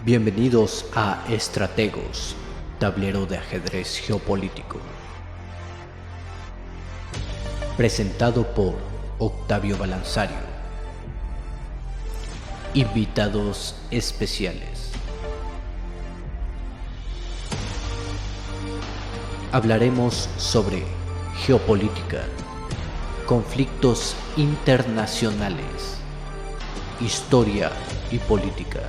Bienvenidos a Estrategos, tablero de ajedrez geopolítico. Presentado por Octavio Balanzario. Invitados especiales. Hablaremos sobre geopolítica, conflictos internacionales, historia y política.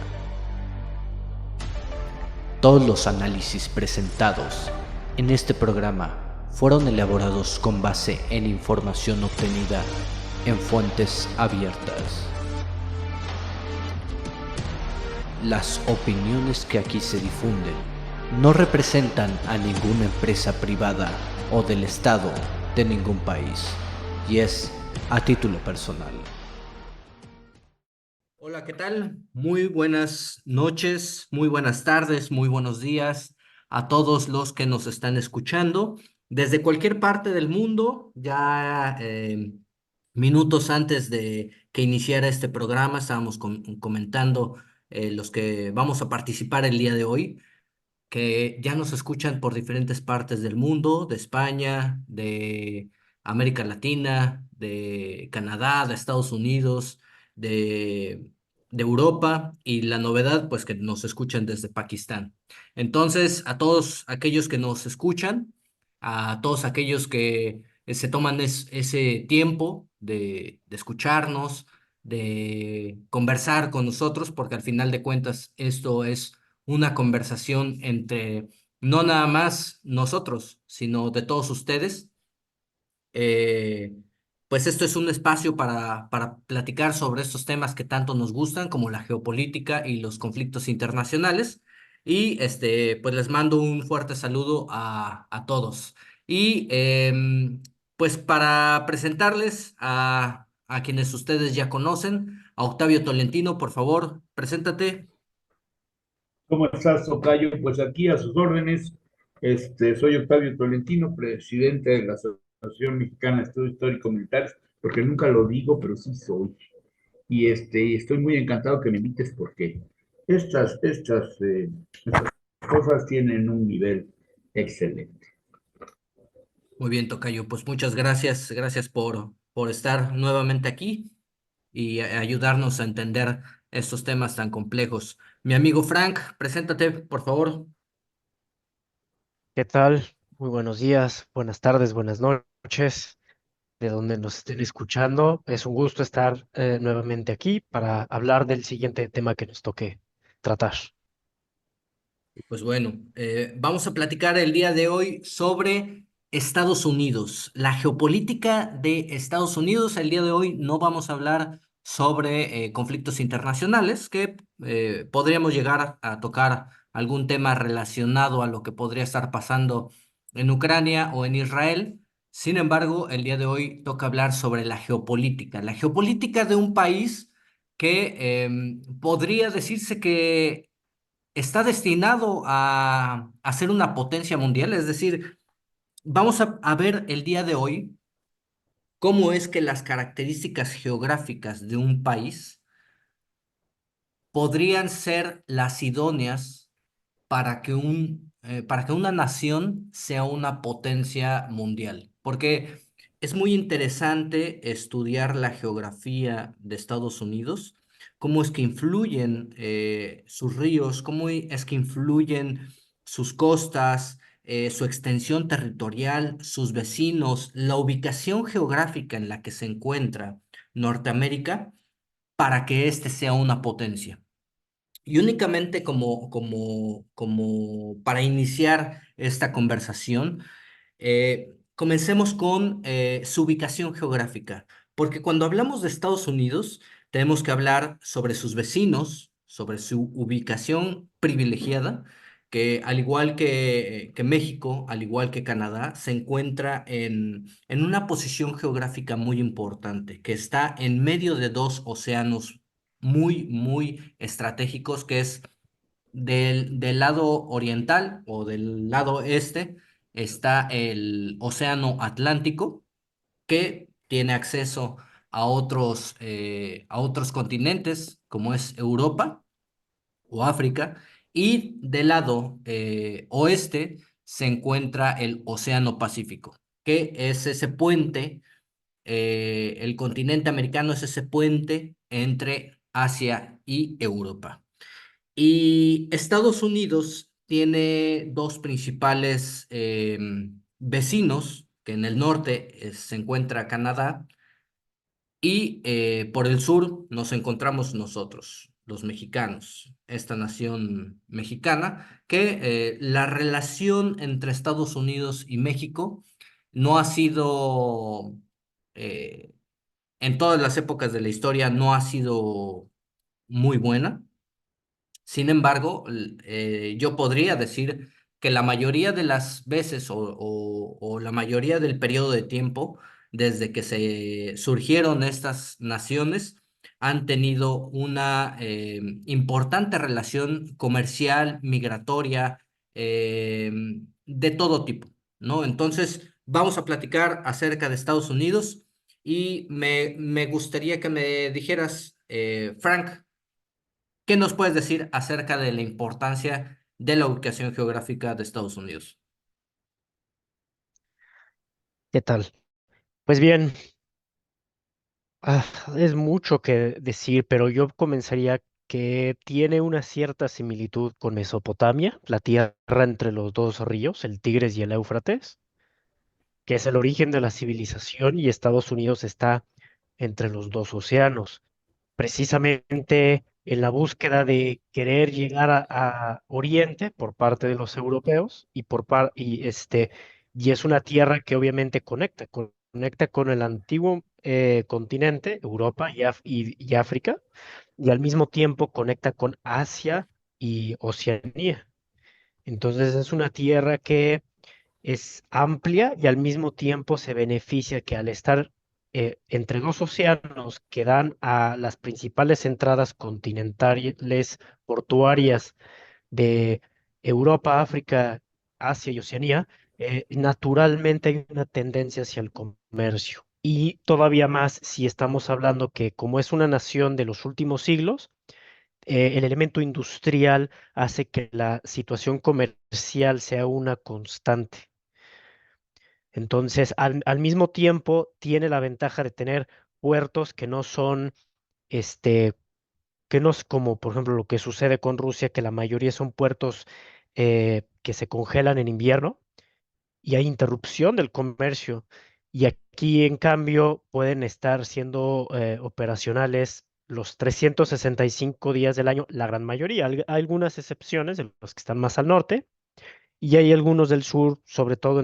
Todos los análisis presentados en este programa fueron elaborados con base en información obtenida en fuentes abiertas. Las opiniones que aquí se difunden no representan a ninguna empresa privada o del Estado de ningún país y es a título personal. Hola, ¿qué tal? Muy buenas noches, muy buenas tardes, muy buenos días a todos los que nos están escuchando desde cualquier parte del mundo. Ya minutos antes de que iniciara este programa estábamos comentando los que vamos a participar el día de hoy, que ya nos escuchan por diferentes partes del mundo, de España, de América Latina, de Canadá, de Estados Unidos, de Europa, y la novedad, pues que nos escuchan desde Pakistán. Entonces, a todos aquellos que nos escuchan, a todos aquellos que se toman ese tiempo de escucharnos, de conversar con nosotros, porque al final de cuentas esto es una conversación entre no nada más nosotros, sino de todos ustedes. Eh, pues esto es un espacio para platicar sobre estos temas que tanto nos gustan, como la geopolítica y los conflictos internacionales. Y pues les mando un fuerte saludo a todos. Y pues para presentarles a quienes ustedes ya conocen, a Octavio Tolentino, por favor, preséntate. ¿Cómo estás, Tocayo? Pues aquí a sus órdenes. Soy Octavio Tolentino, presidente de la Asociación Mexicana de Estudios Históricos Militares, porque nunca lo digo, pero sí soy. Y estoy muy encantado que me invites porque estas cosas tienen un nivel excelente. Muy bien, tocayo. Pues muchas gracias, gracias por estar nuevamente aquí y ayudarnos a entender estos temas tan complejos. Mi amigo Frank, preséntate, por favor. ¿Qué tal? Muy buenos días, buenas tardes, buenas noches, de donde nos estén escuchando. Es un gusto estar nuevamente aquí para hablar del siguiente tema que nos toque tratar. Pues bueno, vamos a platicar el día de hoy sobre Estados Unidos, la geopolítica de Estados Unidos. El día de hoy no vamos a hablar sobre conflictos internacionales, que podríamos llegar a tocar algún tema relacionado a lo que podría estar pasando en Ucrania o en Israel. Sin embargo, el día de hoy toca hablar sobre la geopolítica de un país que podría decirse que está destinado a ser una potencia mundial. Es decir, vamos a ver el día de hoy cómo es que las características geográficas de un país podrían ser las idóneas para que una nación sea una potencia mundial. Porque es muy interesante estudiar la geografía de Estados Unidos, cómo es que influyen sus ríos, cómo es que influyen sus costas, su extensión territorial, sus vecinos, la ubicación geográfica en la que se encuentra Norteamérica para que éste sea una potencia. Y únicamente como para iniciar esta conversación, comencemos con su ubicación geográfica, porque cuando hablamos de Estados Unidos, tenemos que hablar sobre sus vecinos, sobre su ubicación privilegiada, que al igual que México, al igual que Canadá, se encuentra en una posición geográfica muy importante, que está en medio de dos océanos muy estratégicos, que es del lado oriental o del lado este está el Océano Atlántico, que tiene acceso a otros continentes, como es Europa, o África, y del lado oeste se encuentra el Océano Pacífico, que es ese puente, el continente americano es ese puente entre Asia y Europa. Y Estados Unidos tiene dos principales vecinos, que en el norte se encuentra Canadá y por el sur nos encontramos nosotros, los mexicanos, esta nación mexicana, que la relación entre Estados Unidos y México no ha sido, eh, en todas las épocas de la historia, no ha sido muy buena. Sin embargo, yo podría decir que la mayoría de las veces o la mayoría del periodo de tiempo desde que se surgieron estas naciones han tenido una importante relación comercial, migratoria, eh, de todo tipo, ¿no? Entonces, vamos a platicar acerca de Estados Unidos y me gustaría que me dijeras, Frank, ¿qué nos puedes decir acerca de la importancia de la ubicación geográfica de Estados Unidos? ¿Qué tal? Pues bien, ah, es mucho que decir, pero yo comenzaría que tiene una cierta similitud con Mesopotamia, la tierra entre los dos ríos, el Tigres y el Éufrates, que es el origen de la civilización y Estados Unidos está entre los dos océanos, precisamente en la búsqueda de querer llegar a Oriente por parte de los europeos y es una tierra que obviamente conecta con el antiguo continente, Europa y África, y al mismo tiempo conecta con Asia y Oceanía. Entonces es una tierra que es amplia y al mismo tiempo se beneficia que al estar entre dos océanos que dan a las principales entradas continentales portuarias de Europa, África, Asia y Oceanía, naturalmente hay una tendencia hacia el comercio. Y todavía más si estamos hablando que como es una nación de los últimos siglos, el elemento industrial hace que la situación comercial sea una constante. Entonces, al mismo tiempo, tiene la ventaja de tener puertos que no son, este, que no es como, por ejemplo, lo que sucede con Rusia, que la mayoría son puertos que se congelan en invierno y hay interrupción del comercio. Y aquí, en cambio, pueden estar siendo operacionales los 365 días del año, la gran mayoría. Hay algunas excepciones de los que están más al norte y hay algunos del sur, sobre todo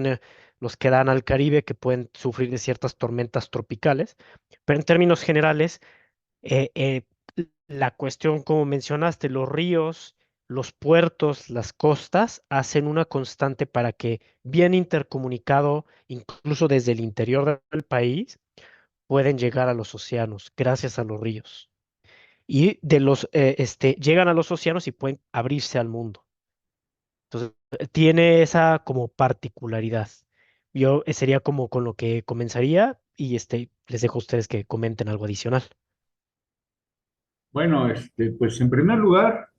los que dan al Caribe, que pueden sufrir de ciertas tormentas tropicales. Pero en términos generales, eh, eh, la cuestión, como mencionaste, los ríos, los puertos, las costas, hacen una constante para que, bien intercomunicado, incluso desde el interior del país, pueden llegar a los océanos gracias a los ríos. Y llegan a los océanos y pueden abrirse al mundo. Entonces, tiene esa como particularidad. Yo sería como con lo que comenzaría y les dejo a ustedes que comenten algo adicional. Bueno, pues en primer lugar,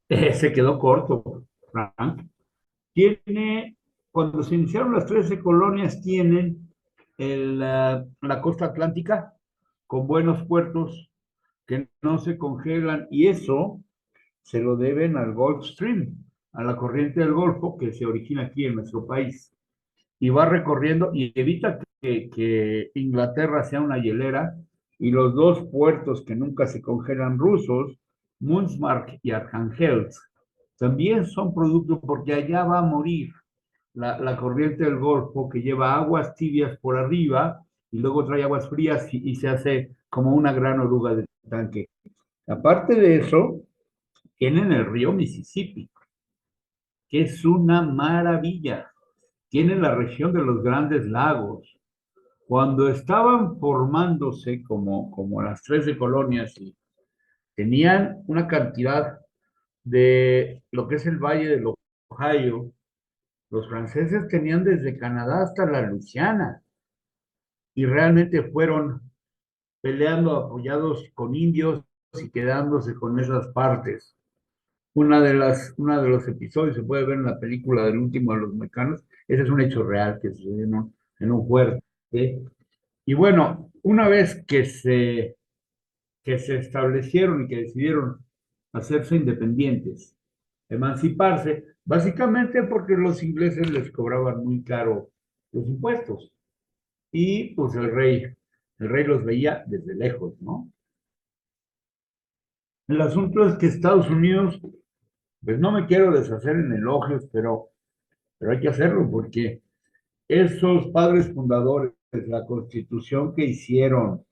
se quedó corto, Frank. Tiene, cuando se iniciaron las 13 colonias, tienen la costa atlántica con buenos puertos que no se congelan y eso se lo deben al Gulf Stream, a la corriente del Golfo que se origina aquí en nuestro país y va recorriendo y evita que Inglaterra sea una hielera y los dos puertos que nunca se congelan rusos, Munsmark y Archangelsk, también son producto porque allá va a morir la corriente del Golfo que lleva aguas tibias por arriba y luego trae aguas frías y se hace como una gran oruga de tanque. Aparte de eso, tienen el río Mississippi, que es una maravilla. Tienen la región de los Grandes Lagos. Cuando estaban formándose como las 13 colonias y tenían una cantidad de lo que es el Valle del Ohio, los franceses tenían desde Canadá hasta la Luisiana y realmente fueron peleando apoyados con indios y quedándose con esas partes. uno de los episodios, se puede ver en la película del último de los mexicanos, ese es un hecho real que sucedió en un fuerte. Y bueno, una vez que se establecieron y que decidieron hacerse independientes, emanciparse, básicamente porque los ingleses les cobraban muy caro los impuestos y pues el rey los veía desde lejos, ¿no? El asunto es que Estados Unidos, pues no me quiero deshacer en elogios, pero hay que hacerlo porque esos padres fundadores, la constitución que hicieron,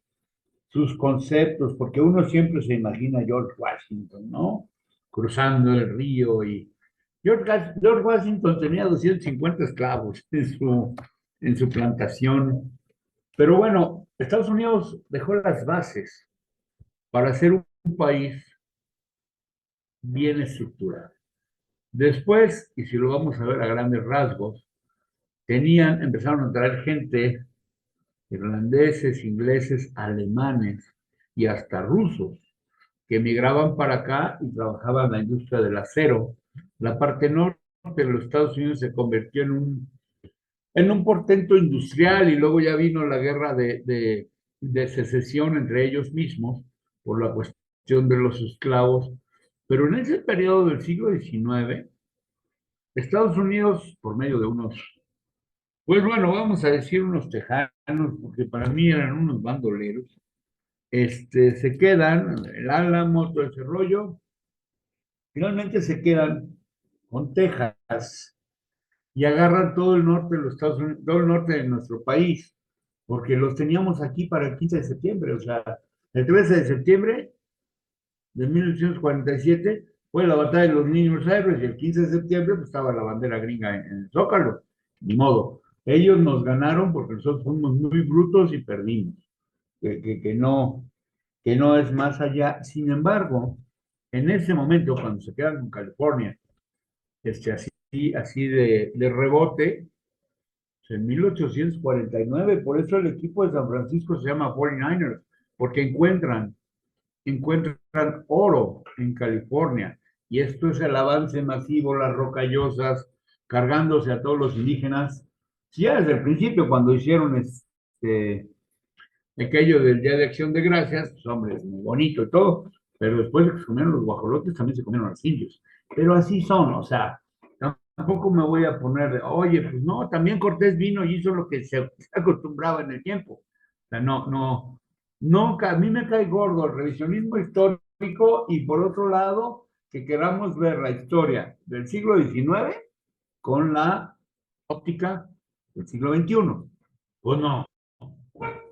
sus conceptos, porque uno siempre se imagina a George Washington, ¿no? Cruzando el río y George Washington tenía 250 esclavos en su plantación. Pero bueno, Estados Unidos dejó las bases para ser un país bien estructurado. Después, y si lo vamos a ver a grandes rasgos, empezaron a traer gente, irlandeses, ingleses, alemanes y hasta rusos, que emigraban para acá y trabajaban en la industria del acero. La parte norte de los Estados Unidos se convirtió en un portento industrial y luego ya vino la guerra de secesión entre ellos mismos por la cuestión de los esclavos. Pero en ese periodo del siglo XIX, Estados Unidos, por medio de unos, pues bueno, vamos a decir unos tejanos, porque para mí eran unos bandoleros, se quedan, el Álamo, todo ese rollo, finalmente se quedan con Texas y agarran todo el norte de los Estados Unidos, todo el norte de nuestro país, porque los teníamos aquí para el 15 de septiembre, o sea, el 13 de septiembre de 1847 fue la batalla de los Niños Héroes y el 15 de septiembre pues, estaba la bandera gringa en el Zócalo, ni modo. Ellos nos ganaron porque nosotros fuimos muy brutos y perdimos, que no es más allá. Sin embargo, en ese momento, cuando se quedan con California, así de rebote, en 1849, por eso el equipo de San Francisco se llama 49ers, porque encuentran oro en California. Y esto es el avance masivo, las rocallosas, cargándose a todos los indígenas. Sí, ya desde el principio, cuando hicieron aquello del Día de Acción de Gracias, pues hombre, es muy bonito y todo, pero después de que se comieron los guajolotes, también se comieron los indios. Pero así son, o sea, tampoco me voy a poner de, oye, pues no, también Cortés vino y hizo lo que se acostumbraba en el tiempo. O sea, no, a mí me cae gordo el revisionismo histórico y por otro lado, que queramos ver la historia del siglo XIX con la óptica del siglo XXI. Pues no,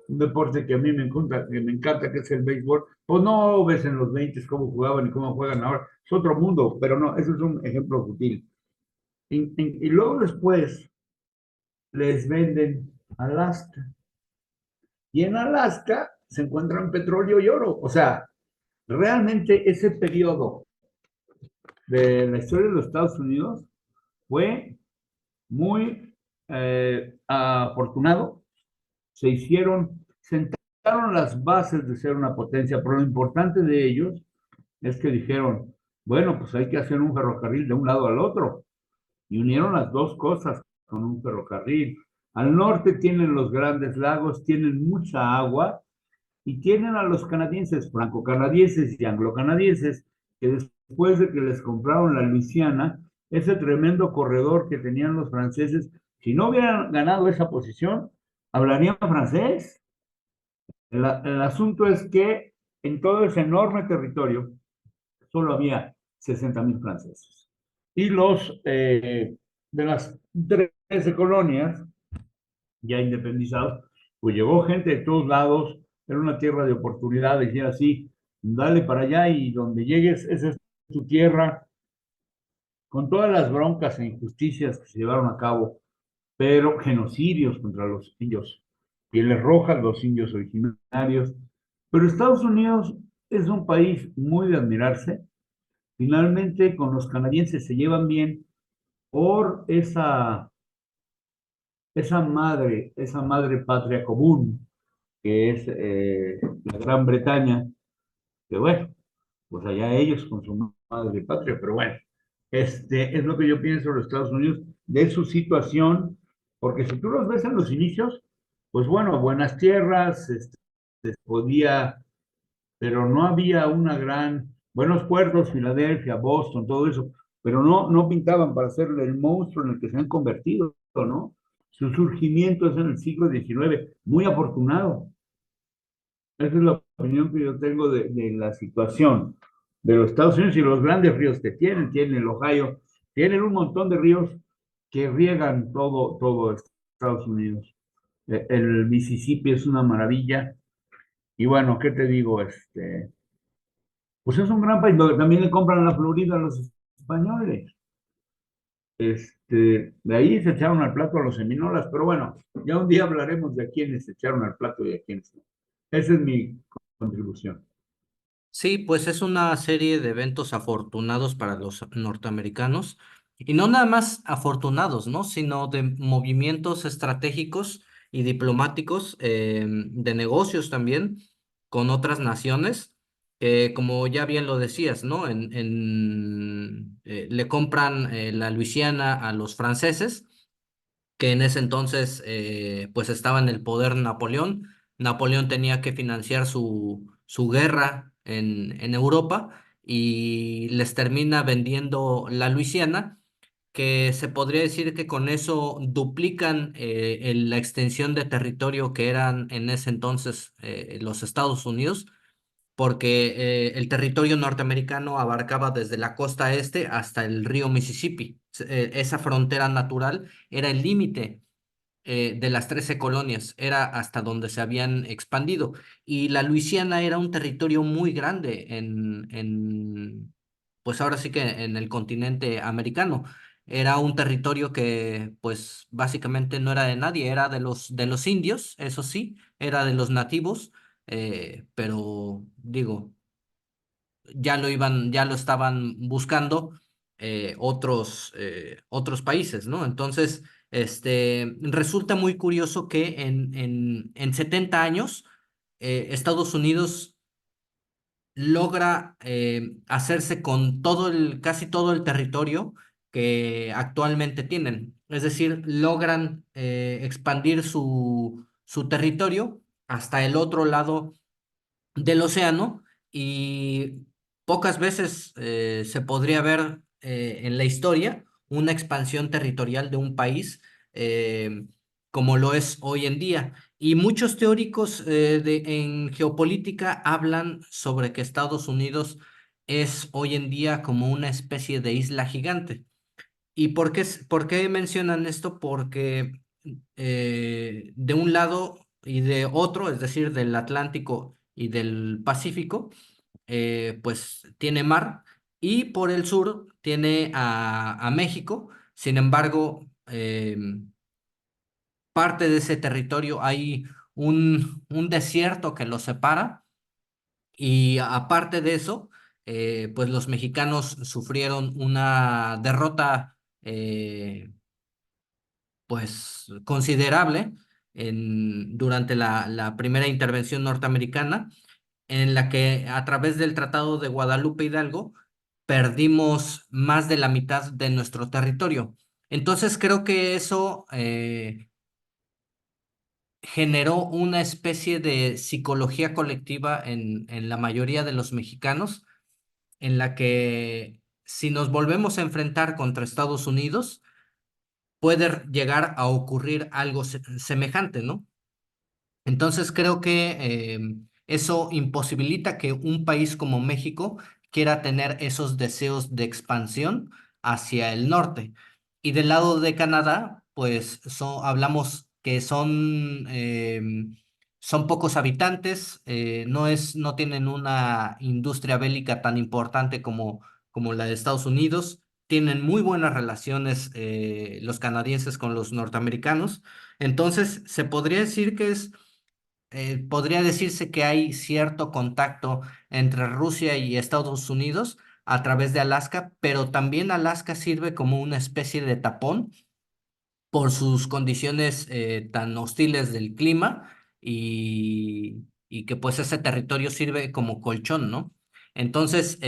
un deporte que a mí me encanta, que es el béisbol, pues no ves en los 20 cómo jugaban y cómo juegan ahora, es otro mundo, pero no, eso es un ejemplo sutil. Y luego después les venden Alaska, y en Alaska se encuentran petróleo y oro, o sea, realmente ese periodo de la historia de los Estados Unidos fue muy afortunado, sentaron las bases de ser una potencia, pero lo importante de ellos es que dijeron, bueno, pues hay que hacer un ferrocarril de un lado al otro, y unieron las dos cosas con un ferrocarril. Al norte tienen los grandes lagos, tienen mucha agua, y tienen a los canadienses, franco-canadienses y anglo-canadienses, que después de que les compraron la Luisiana, ese tremendo corredor que tenían los franceses, si no hubieran ganado esa posición, hablarían francés. El asunto es que en todo ese enorme territorio solo había 60,000 franceses. Y de las 13 colonias ya independizados, pues llegó gente de todos lados, era una tierra de oportunidades, y así, dale para allá y donde llegues, esa es tu tierra, con todas las broncas e injusticias que se llevaron a cabo, pero genocidios contra los indios, pieles rojas, los indios originarios. Pero Estados Unidos es un país muy de admirarse. Finalmente, con los canadienses se llevan bien por esa madre patria común que es la Gran Bretaña, que bueno, pues allá ellos con su madre patria, pero bueno, es lo que yo pienso de los Estados Unidos, de su situación, porque si tú los ves en los inicios, pues bueno, buenas tierras, podía, pero no había una gran, buenos puertos, Filadelfia, Boston, todo eso, pero no pintaban para ser el monstruo en el que se han convertido, ¿no? Su surgimiento es en el siglo XIX, muy afortunado. Esa es la opinión que yo tengo de la situación de los Estados Unidos y los grandes ríos que tienen el Ohio, tienen un montón de ríos que riegan todo Estados Unidos. El Mississippi es una maravilla. Y bueno, ¿qué te digo? Pues es un gran país, donde también le compran la Florida a los españoles. De ahí se echaron al plato a los seminolas, pero bueno, ya un día hablaremos de a quiénes se echaron al plato y a quiénes no. Esa es mi contribución. Sí, pues es una serie de eventos afortunados para los norteamericanos y no nada más afortunados, ¿no? Sino de movimientos estratégicos y diplomáticos, de negocios también con otras naciones, como ya bien lo decías, ¿no? Le compran la Luisiana a los franceses, que en ese entonces pues estaba en el poder Napoleón. Napoleón tenía que financiar su guerra en Europa y les termina vendiendo la Luisiana, que se podría decir que con eso duplican la extensión de territorio que eran en ese entonces los Estados Unidos, porque el territorio norteamericano abarcaba desde la costa este hasta el río Mississippi. Esa frontera natural era el límite de las 13 colonias, era hasta donde se habían expandido. Y la Luisiana era un territorio muy grande pues ahora sí que en el continente americano. Era un territorio que, pues básicamente no era de nadie, era de los indios, eso sí, era de los nativos, pero digo, ya lo estaban buscando otros países, ¿no? Entonces, resulta muy curioso que en 70 años Estados Unidos logra hacerse con casi todo el territorio que actualmente tienen. Es decir, logran expandir su territorio hasta el otro lado del océano, y pocas veces se podría ver en la historia una expansión territorial de un país eh, como lo es hoy en día. Y muchos teóricos en geopolítica hablan sobre que Estados Unidos es hoy en día como una especie de isla gigante. ¿Y por qué mencionan esto? Porque de un lado y de otro, es decir, del Atlántico y del Pacífico, pues tiene mar, y por el sur tiene a México. Sin embargo, parte de ese territorio hay un desierto que lo separa, y aparte de eso, pues los mexicanos sufrieron una derrota pues considerable durante la primera intervención norteamericana, en la que a través del Tratado de Guadalupe Hidalgo perdimos más de la mitad de nuestro territorio. Entonces creo que eso generó una especie de psicología colectiva en la mayoría de los mexicanos, en la que si nos volvemos a enfrentar contra Estados Unidos, puede llegar a ocurrir algo semejante, ¿no? Entonces creo que eso imposibilita que un país como México quiera tener esos deseos de expansión hacia el norte. Y del lado de Canadá, pues hablamos que son pocos habitantes, no tienen una industria bélica tan importante como la de Estados Unidos, tienen muy buenas relaciones los canadienses con los norteamericanos. Entonces, se podría decir que podría decirse que hay cierto contacto entre Rusia y Estados Unidos a través de Alaska, pero también Alaska sirve como una especie de tapón por sus condiciones tan hostiles del clima, y que pues ese territorio sirve como colchón, ¿no? Entonces,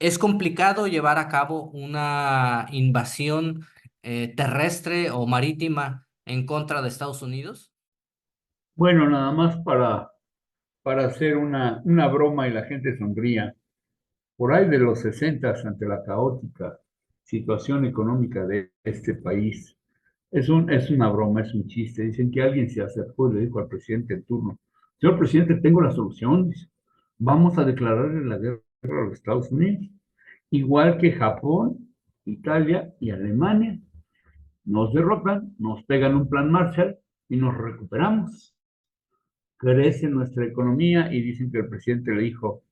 ¿Es complicado llevar a cabo una invasión terrestre o marítima en contra de Estados Unidos? Bueno, nada más para hacer una broma y la gente sonría. Por ahí de los 60, ante la caótica situación económica de este país, es una broma, es un chiste. Dicen que alguien se acercó y le dijo al presidente en turno: señor presidente, tengo la solución. Dice, vamos a declararle la guerra a los Estados Unidos, igual que Japón, Italia y Alemania. Nos derrotan, nos pegan un plan Marshall y nos recuperamos. Crece nuestra economía y dicen que el presidente le dijo: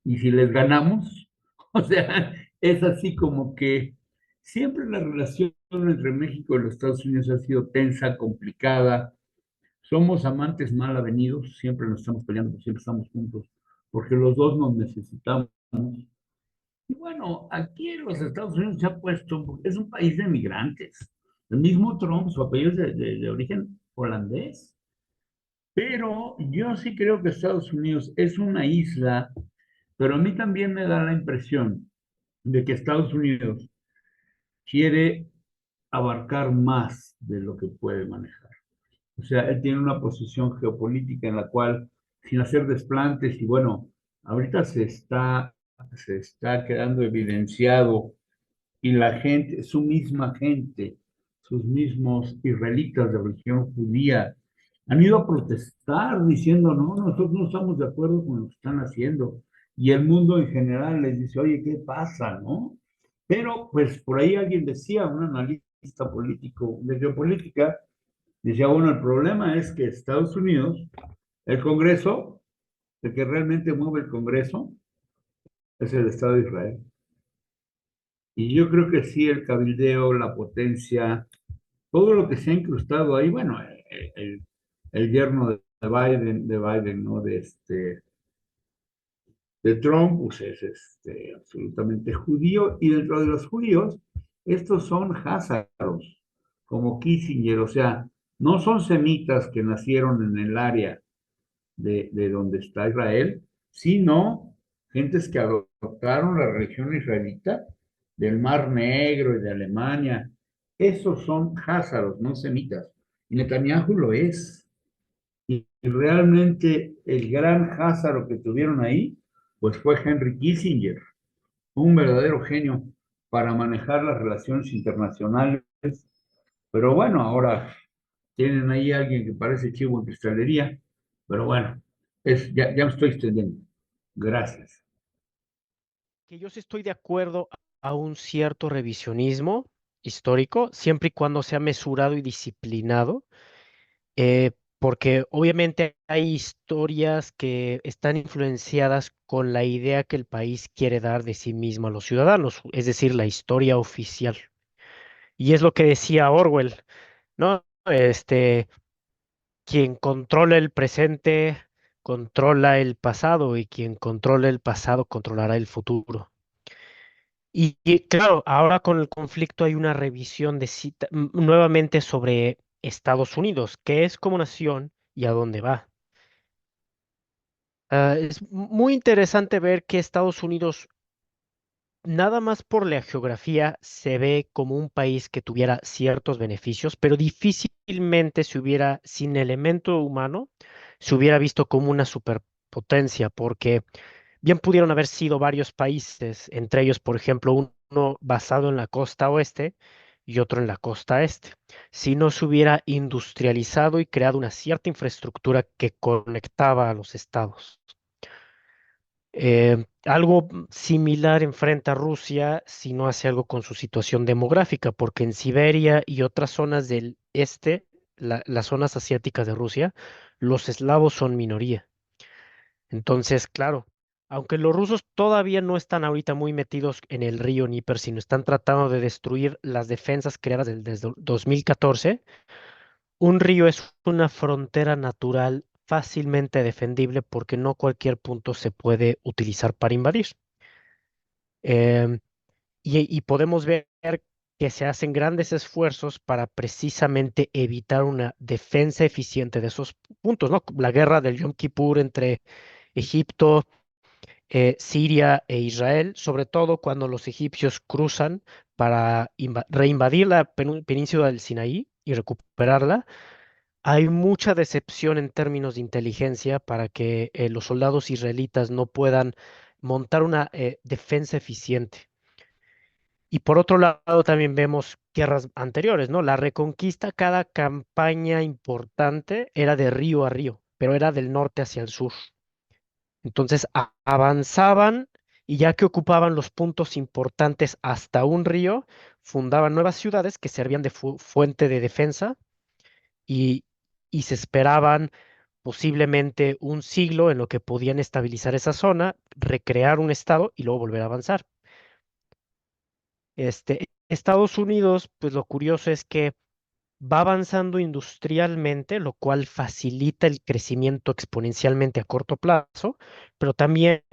¿y si les ganamos? O sea, es así como que siempre la relación entre México y los Estados Unidos ha sido tensa, complicada. Somos amantes mal avenidos, siempre nos estamos peleando, siempre estamos juntos, porque los dos nos necesitamos. Y bueno, aquí en los Estados Unidos se ha puesto, porque es un país de migrantes. El mismo Trump, su apellido es de origen holandés. Pero yo sí creo que Estados Unidos es una isla, pero a mí también me da la impresión de que Estados Unidos quiere abarcar más de lo que puede manejar. O sea, él tiene una posición geopolítica en la cual, sin hacer desplantes, y bueno, ahorita se está quedando evidenciado y la gente, su misma gente, sus mismos israelitas de religión judía, han ido a protestar diciendo: no, nosotros no estamos de acuerdo con lo que están haciendo. Y el mundo en general les dice: oye, ¿qué pasa, no? Pero, pues, por ahí alguien decía, un analista político de geopolítica, decía: bueno, el problema es que Estados Unidos, el Congreso, el que realmente mueve el Congreso, es el Estado de Israel. Y yo creo que sí, el cabildeo, la potencia, todo lo que se ha incrustado ahí, bueno, el yerno de Biden, ¿no? De Trump, pues es absolutamente judío, y dentro de los judíos, estos son házaros, como Kissinger, o sea, no son semitas que nacieron en el área de donde está Israel, sino gentes que adoptaron la religión israelita del Mar Negro y de Alemania. Esos son házaros, no semitas. Y Netanyahu lo es. Y realmente el gran házaro que tuvieron ahí, pues fue Henry Kissinger, un verdadero genio para manejar las relaciones internacionales. Pero bueno, ahora tienen ahí a alguien que parece chivo en cristalería, pero bueno, ya me estoy extendiendo. Gracias. Que yo sí estoy de acuerdo a un cierto revisionismo histórico, siempre y cuando sea mesurado y disciplinado, porque obviamente hay historias que están influenciadas con la idea que el país quiere dar de sí mismo a los ciudadanos, es decir, la historia oficial. Y es lo que decía Orwell, ¿no? Quien controla el presente controla el pasado y quien controla el pasado controlará el futuro. Y claro, ahora con el conflicto hay una revisión de nuevamente sobre Estados Unidos, qué es como nación y a dónde va. Es muy interesante ver que Estados Unidos, nada más por la geografía, se ve como un país que tuviera ciertos beneficios, pero difícilmente se hubiera, sin elemento humano, se hubiera visto como una superpotencia, porque bien pudieron haber sido varios países, entre ellos, por ejemplo, uno basado en la costa oeste y otro en la costa este, si no se hubiera industrializado y creado una cierta infraestructura que conectaba a los estados. Algo similar enfrenta Rusia si no hace algo con su situación demográfica, porque en Siberia y otras zonas del este, las zonas asiáticas de Rusia, los eslavos son minoría. Entonces, claro, aunque los rusos todavía no están ahorita muy metidos en el río Níper, sino están tratando de destruir las defensas creadas desde 2014, un río es una frontera natural fácilmente defendible porque no cualquier punto se puede utilizar para invadir. Em, y podemos ver que se hacen grandes esfuerzos para precisamente evitar una defensa eficiente de esos puntos, ¿no? La guerra del Yom Kippur entre Egipto, Siria e Israel, sobre todo cuando los egipcios cruzan para reinvadir la península del Sinaí y recuperarla. Hay mucha decepción en términos de inteligencia para que los soldados israelitas no puedan montar una defensa eficiente. Y por otro lado, también vemos guerras anteriores, ¿no? La reconquista, cada campaña importante era de río a río, pero era del norte hacia el sur. Entonces avanzaban y ya que ocupaban los puntos importantes hasta un río, fundaban nuevas ciudades que servían de fuente de defensa y, y se esperaban posiblemente un siglo en lo que podían estabilizar esa zona, recrear un estado y luego volver a avanzar. Estados Unidos, pues lo curioso es que va avanzando industrialmente, lo cual facilita el crecimiento exponencialmente a corto plazo, pero también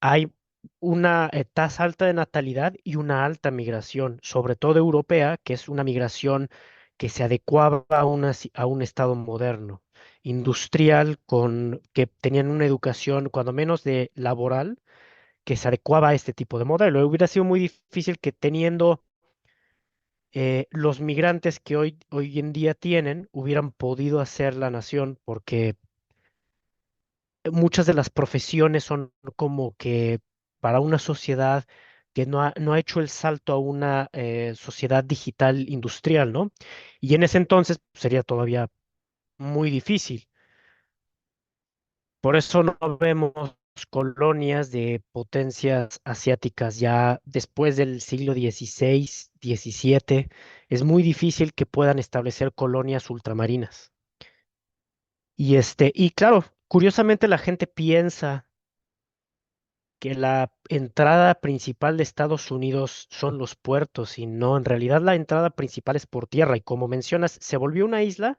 hay una tasa alta de natalidad y una alta migración, sobre todo europea, que es una migración que se adecuaba a, a un estado moderno, industrial, que tenían una educación, cuando menos de laboral, que se adecuaba a este tipo de modelo. Hubiera sido muy difícil que teniendo los migrantes que hoy en día tienen, hubieran podido hacer la nación, porque muchas de las profesiones son como que para una sociedad que no ha hecho el salto a una sociedad digital industrial, ¿no? Y en ese entonces pues, sería todavía muy difícil. Por eso no vemos colonias de potencias asiáticas ya después del siglo XVI, XVII. Es muy difícil que puedan establecer colonias ultramarinas. Y claro, curiosamente la gente piensa que la entrada principal de Estados Unidos son los puertos y no, en realidad la entrada principal es por tierra y como mencionas, se volvió una isla,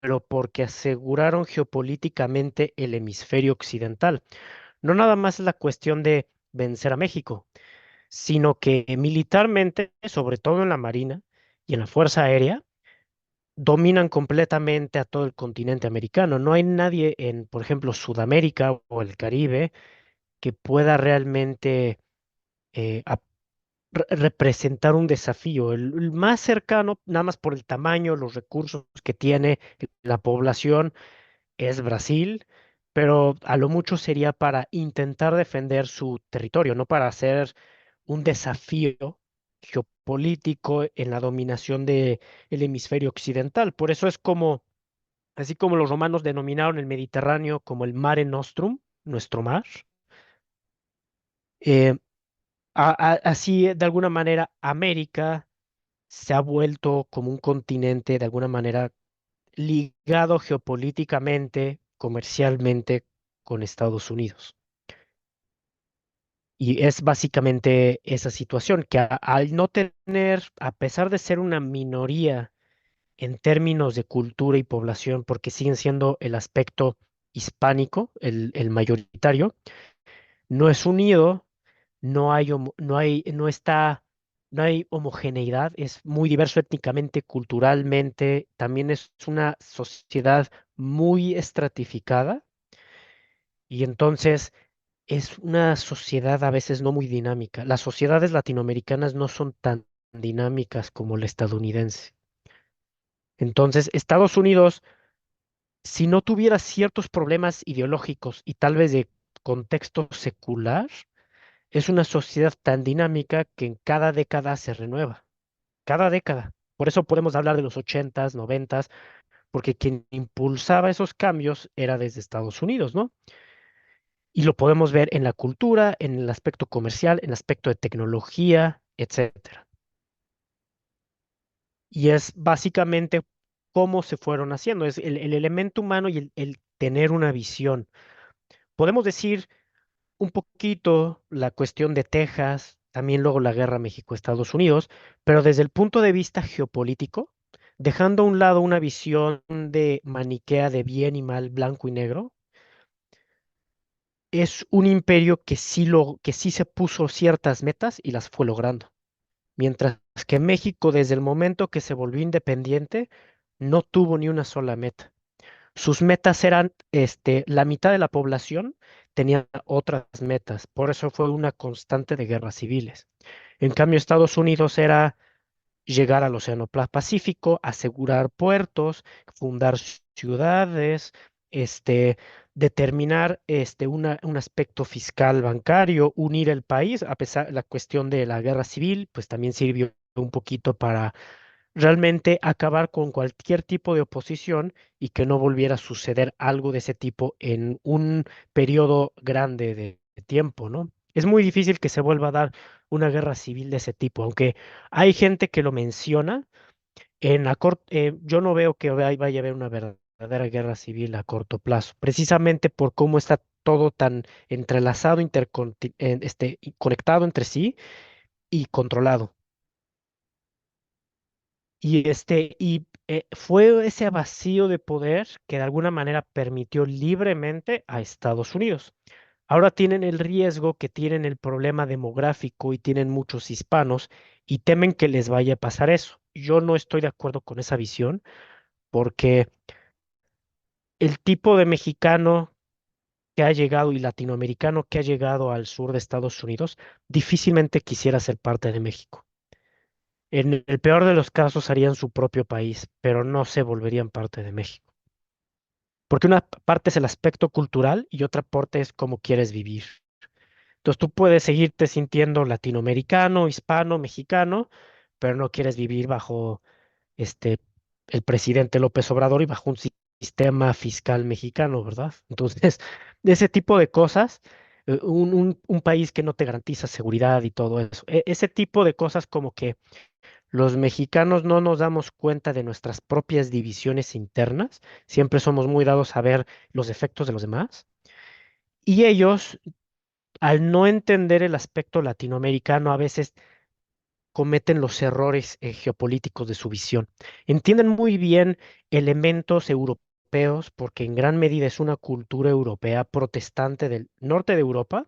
pero porque aseguraron geopolíticamente el hemisferio occidental. No nada más es la cuestión de vencer a México, sino que militarmente, sobre todo en la Marina y en la Fuerza Aérea, dominan completamente a todo el continente americano. No hay nadie en, por ejemplo, Sudamérica o el Caribe que pueda realmente representar un desafío. El más cercano, nada más por el tamaño, los recursos que tiene la población, es Brasil, pero a lo mucho sería para intentar defender su territorio, no para hacer un desafío geopolítico en la dominación del hemisferio occidental. Por eso es como, así como los romanos denominaron el Mediterráneo como el Mare Nostrum, nuestro mar. eh, Así, de alguna manera, América se ha vuelto como un continente, de alguna manera, ligado geopolíticamente, comercialmente con Estados Unidos. Y es básicamente esa situación, que al no tener, a pesar de ser una minoría en términos de cultura y población, porque siguen siendo el aspecto hispánico, el mayoritario, no es unido, no hay homogeneidad, es muy diverso étnicamente, culturalmente, también es una sociedad muy estratificada y entonces es una sociedad a veces no muy dinámica. Las sociedades latinoamericanas no son tan dinámicas como la estadounidense. Entonces, Estados Unidos, si no tuviera ciertos problemas ideológicos y tal vez de contexto secular, es una sociedad tan dinámica que en cada década se renueva, cada década. Por eso podemos hablar de los ochentas, noventas, porque quien impulsaba esos cambios era desde Estados Unidos, ¿no? Y lo podemos ver en la cultura, en el aspecto comercial, en el aspecto de tecnología, etcétera. Y es básicamente cómo se fueron haciendo, es el elemento humano y el tener una visión. Podemos decir un poquito la cuestión de Texas, también luego la guerra México-Estados Unidos, pero desde el punto de vista geopolítico, dejando a un lado una visión de maniquea de bien y mal, blanco y negro, es un imperio que sí se puso ciertas metas y las fue logrando. Mientras que México, desde el momento que se volvió independiente, no tuvo ni una sola meta. Sus metas eran, la mitad de la población tenía otras metas, por eso fue una constante de guerras civiles. En cambio, Estados Unidos era llegar al Océano Pacífico, asegurar puertos, fundar ciudades, este, determinar un aspecto fiscal bancario, unir el país, a pesar de la cuestión de la guerra civil, pues también sirvió un poquito para realmente acabar con cualquier tipo de oposición y que no volviera a suceder algo de ese tipo en un periodo grande de tiempo, ¿no? Es muy difícil que se vuelva a dar una guerra civil de ese tipo, aunque hay gente que lo menciona, yo no veo que vaya a haber una verdadera guerra civil a corto plazo, precisamente por cómo está todo tan entrelazado, y conectado entre sí y controlado. Fue ese vacío de poder que de alguna manera permitió libremente a Estados Unidos. Ahora tienen el riesgo que tienen el problema demográfico y tienen muchos hispanos y temen que les vaya a pasar eso. Yo no estoy de acuerdo con esa visión porque el tipo de mexicano que ha llegado y latinoamericano que ha llegado al sur de Estados Unidos difícilmente quisiera ser parte de México. En el peor de los casos harían su propio país, pero no se volverían parte de México. Porque una parte es el aspecto cultural y otra parte es cómo quieres vivir. Entonces tú puedes seguirte sintiendo latinoamericano, hispano, mexicano, pero no quieres vivir bajo este el presidente López Obrador y bajo un sistema fiscal mexicano, ¿verdad? Entonces, de ese tipo de cosas, un país que no te garantiza seguridad y todo eso, ese tipo de cosas como que los mexicanos no nos damos cuenta de nuestras propias divisiones internas, siempre somos muy dados a ver los efectos de los demás. Y ellos, al no entender el aspecto latinoamericano, a veces cometen los errores geopolíticos de su visión. Entienden muy bien elementos europeos porque en gran medida es una cultura europea protestante del norte de Europa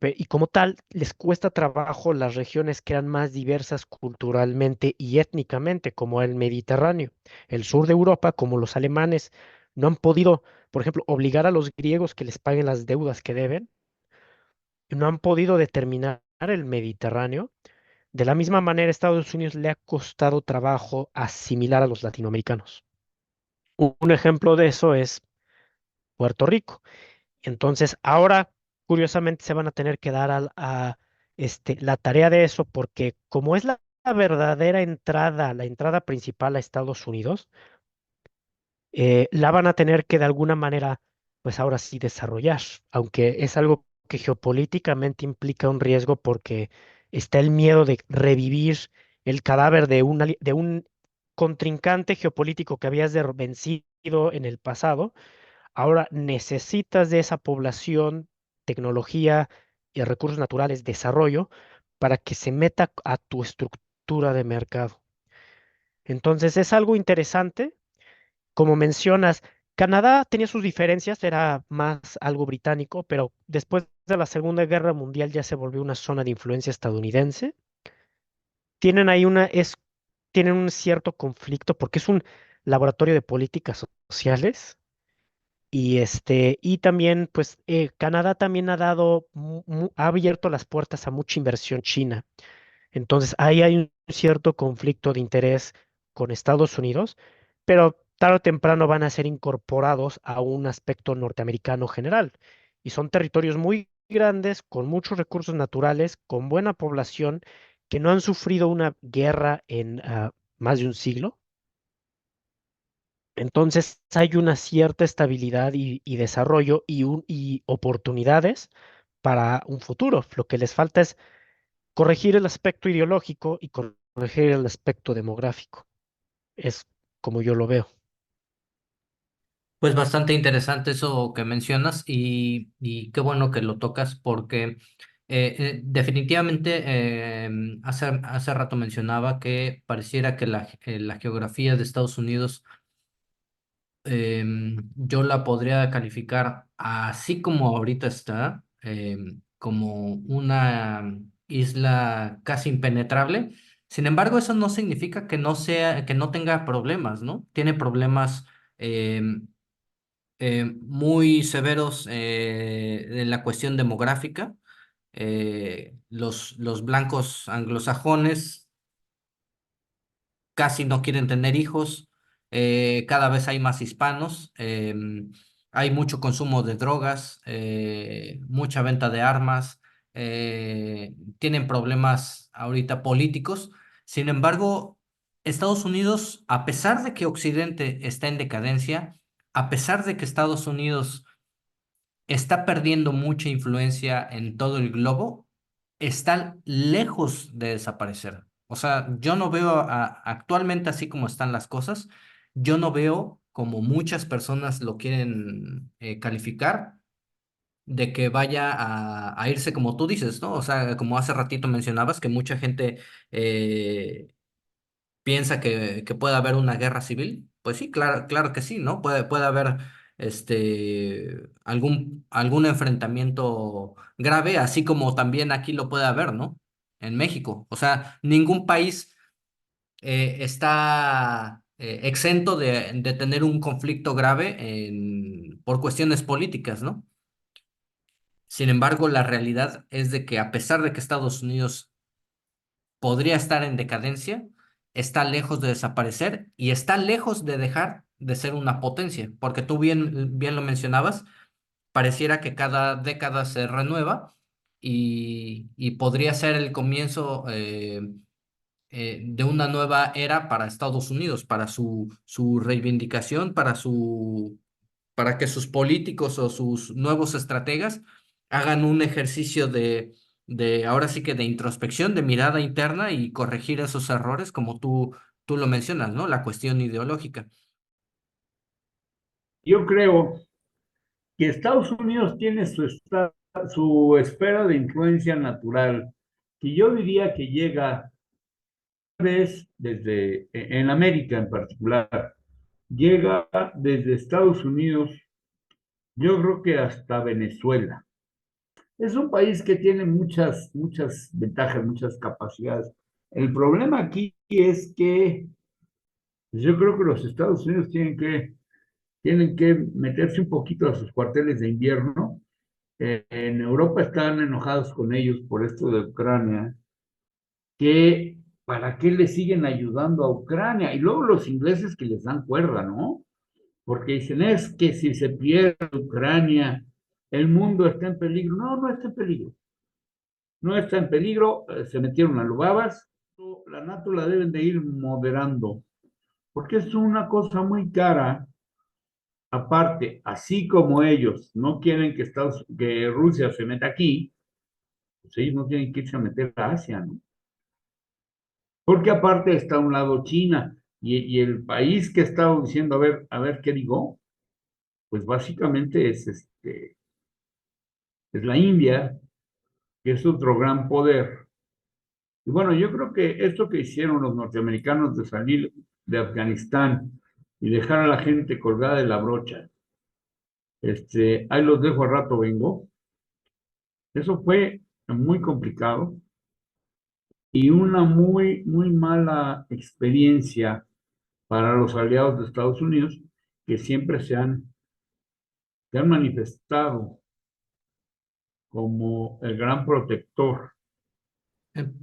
y como tal, les cuesta trabajo las regiones que eran más diversas culturalmente y étnicamente, como el Mediterráneo. El sur de Europa, como los alemanes, no han podido, por ejemplo, obligar a los griegos que les paguen las deudas que deben, no han podido determinar el Mediterráneo. De la misma manera, Estados Unidos le ha costado trabajo asimilar a los latinoamericanos. Un ejemplo de eso es Puerto Rico. Entonces, ahora, curiosamente, se van a tener que dar la tarea de eso, porque como es la verdadera entrada, la entrada principal a Estados Unidos, la van a tener que de alguna manera, pues ahora sí desarrollar, aunque es algo que geopolíticamente implica un riesgo porque está el miedo de revivir el cadáver de un contrincante geopolítico que habías vencido en el pasado. Ahora necesitas de esa población, tecnología y recursos naturales, desarrollo, para que se meta a tu estructura de mercado. Entonces es algo interesante. Como mencionas, Canadá tenía sus diferencias, era más algo británico, pero después de la Segunda Guerra Mundial ya se volvió una zona de influencia estadounidense. Tienen ahí tienen un cierto conflicto porque es un laboratorio de políticas sociales. Y también, pues, Canadá también ha ha abierto las puertas a mucha inversión china. Entonces, ahí hay un cierto conflicto de interés con Estados Unidos, pero tarde o temprano van a ser incorporados a un aspecto norteamericano general. Y son territorios muy grandes, con muchos recursos naturales, con buena población, que no han sufrido una guerra en más de un siglo. Entonces hay una cierta estabilidad y desarrollo y oportunidades para un futuro. Lo que les falta es corregir el aspecto ideológico y corregir el aspecto demográfico. Es como yo lo veo. Pues bastante interesante eso que mencionas y qué bueno que lo tocas porque definitivamente hace rato mencionaba que pareciera que la geografía de Estados Unidos yo la podría calificar así como ahorita está, como una isla casi impenetrable. Sin embargo, eso no significa que no tenga problemas, ¿no? Tiene problemas muy severos en la cuestión demográfica. Los blancos anglosajones casi no quieren tener hijos, cada vez hay más hispanos, hay mucho consumo de drogas, mucha venta de armas, tienen problemas ahorita políticos. Sin embargo, Estados Unidos, a pesar de que Occidente está en decadencia, a pesar de que Estados Unidos está perdiendo mucha influencia en todo el globo, está lejos de desaparecer. O sea, yo no veo actualmente así como están las cosas, yo no veo como muchas personas lo quieren calificar de que vaya a irse como tú dices, ¿no? O sea, como hace ratito mencionabas, que mucha gente piensa que puede haber una guerra civil. Pues sí, claro, claro que sí, ¿no? Puede haber algún enfrentamiento grave, así como también aquí lo puede haber, ¿no? En México. O sea, ningún país está exento de tener un conflicto grave por cuestiones políticas, ¿no? Sin embargo, la realidad es de que a pesar de que Estados Unidos podría estar en decadencia, está lejos de desaparecer y está lejos de dejar de ser una potencia, porque tú bien lo mencionabas, pareciera que cada década se renueva y podría ser el comienzo de una nueva era para Estados Unidos, para su reivindicación, para que sus políticos o sus nuevos estrategas hagan un ejercicio de ahora sí que de introspección, de mirada interna y corregir esos errores, como tú lo mencionas, ¿no? La cuestión ideológica. Yo creo que Estados Unidos tiene su esfera de influencia natural, que yo diría que llega vez desde, en América en particular, llega desde Estados Unidos, yo creo que hasta Venezuela. Es un país que tiene muchas ventajas, muchas capacidades. El problema aquí es que yo creo que los Estados Unidos tienen que meterse un poquito a sus cuarteles de invierno. En Europa están enojados con ellos por esto de Ucrania, que para qué le siguen ayudando a Ucrania. Y luego los ingleses que les dan cuerda, ¿no? Porque dicen, es que si se pierde Ucrania, el mundo está en peligro. No, no está en peligro. No está en peligro, se metieron a Lubabas. La NATO la deben de ir moderando, porque es una cosa muy cara. Aparte, así como ellos no quieren que Rusia se meta aquí, pues ellos no tienen que irse a meter a Asia, ¿no? Porque aparte está a un lado China y el país que estaba diciendo, a ver qué digo, pues básicamente es la India, que es otro gran poder. Y bueno, yo creo que esto que hicieron los norteamericanos de salir de Afganistán y dejar a la gente colgada de la brocha, ahí los dejo al rato, vengo. Eso fue muy complicado y una muy mala experiencia para los aliados de Estados Unidos que siempre se han manifestado como el gran protector.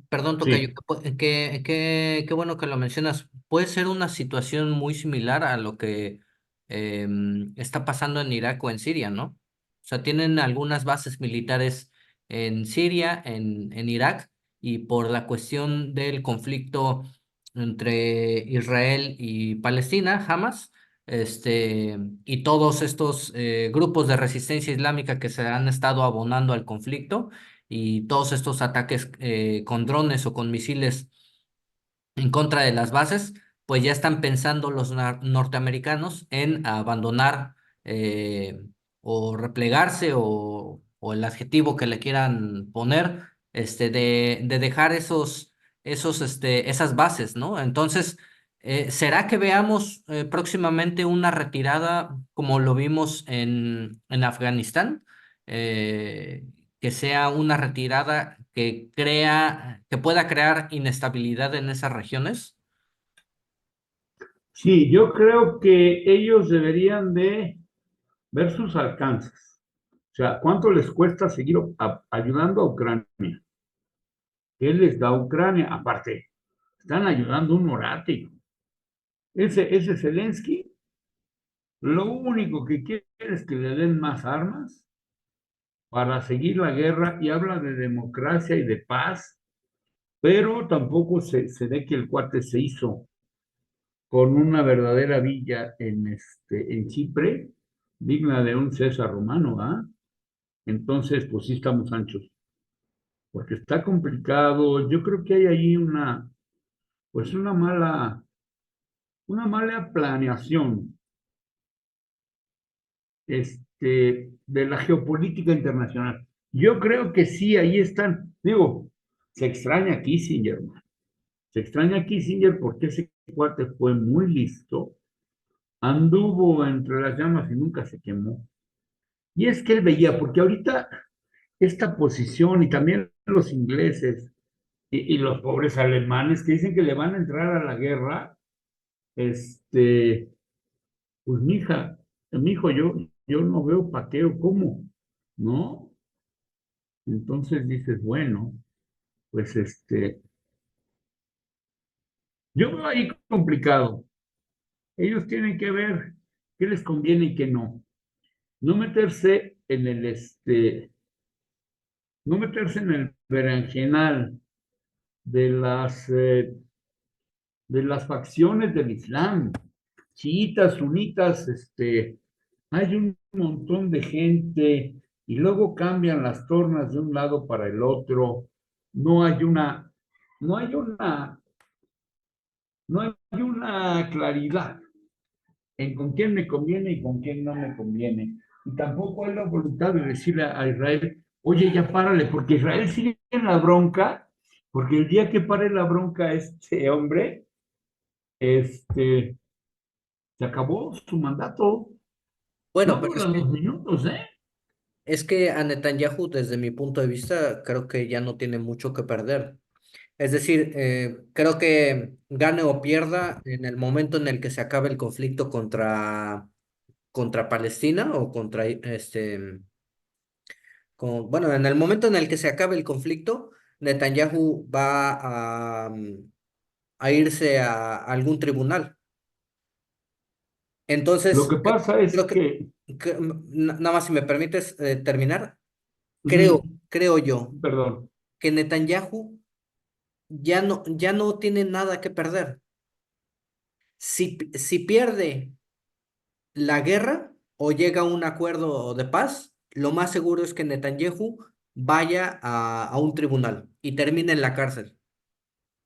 Perdón, Tocayo, Sí, qué bueno que lo mencionas. Puede ser una situación muy similar a lo que está pasando en Irak o en Siria, ¿no? O sea, tienen algunas bases militares en Siria, en Irak, y por la cuestión del conflicto entre Israel y Palestina, Hamas, y todos estos grupos de resistencia islámica que se han estado abonando al conflicto y todos estos ataques con drones o con misiles en contra de las bases, pues ya están pensando los norteamericanos en abandonar eh, o replegarse o el adjetivo que le quieran poner, de dejar esas bases, ¿no? Entonces, ¿será que veamos próximamente una retirada como lo vimos en Afganistán? Eh, que sea una retirada que pueda crear inestabilidad en esas regiones. Sí, yo creo que ellos deberían de ver sus alcances. O sea, ¿cuánto les cuesta seguir ayudando a Ucrania? ¿Qué les da Ucrania? Aparte, están ayudando a un morático. Ese Zelensky, lo único que quiere es que le den más armas para seguir la guerra y habla de democracia y de paz, pero tampoco se ve que el cuate se hizo con una verdadera villa en Chipre, digna de un César romano, ¿ah? Entonces, pues sí estamos anchos, porque está complicado. Yo creo que hay ahí pues una mala planeación, de la geopolítica internacional. Yo creo que sí, ahí están. Digo, se extraña a Kissinger, hermano. Se extraña a Kissinger porque ese cuate fue muy listo, anduvo entre las llamas y nunca se quemó. Y es que él veía, porque ahorita esta posición y también los ingleses y los pobres alemanes que dicen que le van a entrar a la guerra, pues mi hijo, yo no veo pateo, ¿cómo? ¿No? Entonces dices, bueno, pues yo veo ahí complicado. Ellos tienen que ver qué les conviene y qué no. No meterse no meterse en el berenjenal de las facciones del Islam, chiitas, sunitas, hay un montón de gente y luego cambian las tornas de un lado para el otro. No hay una, no hay una, no hay una claridad en con quién me conviene y con quién no me conviene. Y tampoco hay la voluntad de decirle a Israel, oye, ya párale, porque Israel sigue en la bronca, porque el día que pare la bronca este hombre, se acabó su mandato. Bueno, No pero duran los minutos, ¿eh? es que a Netanyahu, desde mi punto de vista, creo que ya no tiene mucho que perder. Es decir, creo que gane o pierda en el momento en el que se acabe el conflicto contra Palestina o contra bueno, en el momento en el que se acabe el conflicto, Netanyahu va a irse a algún tribunal. Lo Entonces, que pasa es creo nada más si me permites terminar, ujú, creo yo perdón, que Netanyahu ya no tiene nada que perder. Si pierde la guerra o llega a un acuerdo de paz, lo más seguro es que Netanyahu vaya a un tribunal y termine en la cárcel.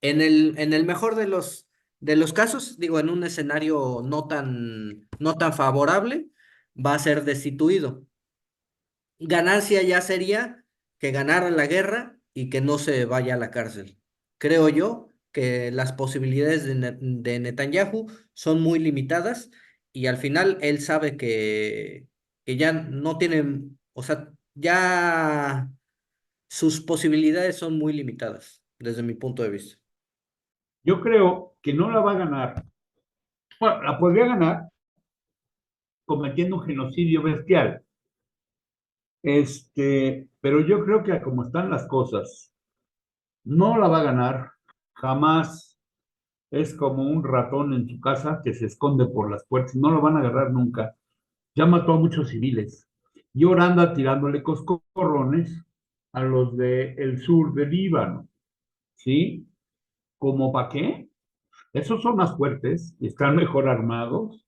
En el mejor de los casos, digo, en un escenario no tan favorable, va a ser destituido. Ganancia ya sería que ganara la guerra y que no se vaya a la cárcel. Creo yo que las posibilidades de Netanyahu son muy limitadas y al final él sabe que ya no tienen, o sea, ya sus posibilidades son muy limitadas desde mi punto de vista. yo creo que no la va a ganar. Bueno, la podría ganar cometiendo un genocidio bestial. Pero yo creo que como están las cosas, no la va a ganar. Jamás. Es como un ratón en su casa que se esconde por las puertas. No lo van a agarrar nunca. Ya mató a muchos civiles. Y ahora anda tirándole coscorrones a los del sur del Líbano. ¿Sí? ¿Cómo para qué? Esos son más fuertes y están mejor armados.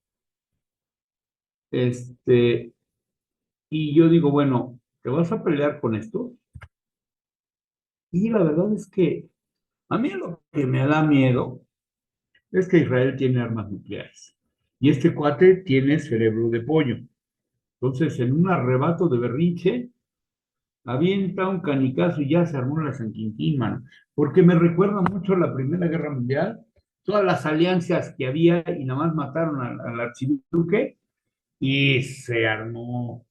Este, y yo digo, bueno, ¿te vas a pelear con esto? Y la verdad es que a mí lo que me da miedo es que Israel tiene armas nucleares. Y este cuate tiene cerebro de pollo. Entonces, en un arrebato de berrinche, avienta un canicazo y ya se armó la San Quintín, mano. Porque me recuerda mucho a la Primera Guerra Mundial, todas las alianzas que había y nada más mataron al archiduque y se armó,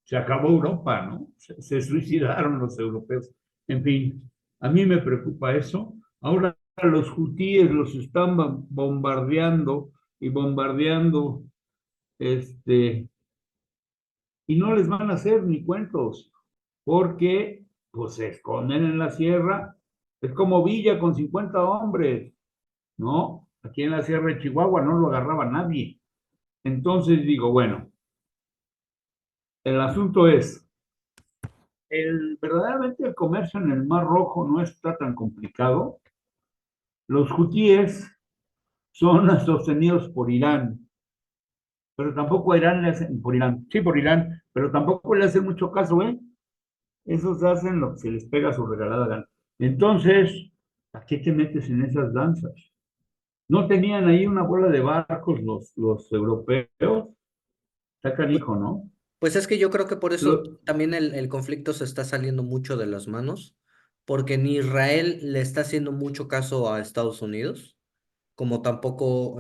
se acabó Europa, ¿no? Se suicidaron los europeos. En fin, a mí me preocupa eso. Ahora los hutíes los están bombardeando y bombardeando, este, y no les van a hacer ni cuentos, porque pues se esconden en la sierra, es como Villa con 50 hombres, ¿no? Aquí en la sierra de Chihuahua no lo agarraba nadie. Entonces digo, bueno, el asunto es, verdaderamente el comercio en el Mar Rojo no está tan complicado. Los hutíes son sostenidos por Irán, pero tampoco a Irán le hacen, por Irán, sí, por Irán, pero tampoco le hacen mucho caso, ¿eh? Esos hacen lo que se les pega a su regalada gana. Entonces, ¿a qué te metes en esas danzas? ¿No tenían ahí una bola de barcos los europeos? Está Pu- canijo, ¿no? Pues es que yo creo que por eso Lo- también el conflicto se está saliendo mucho de las manos, porque ni Israel le está haciendo mucho caso a Estados Unidos, como tampoco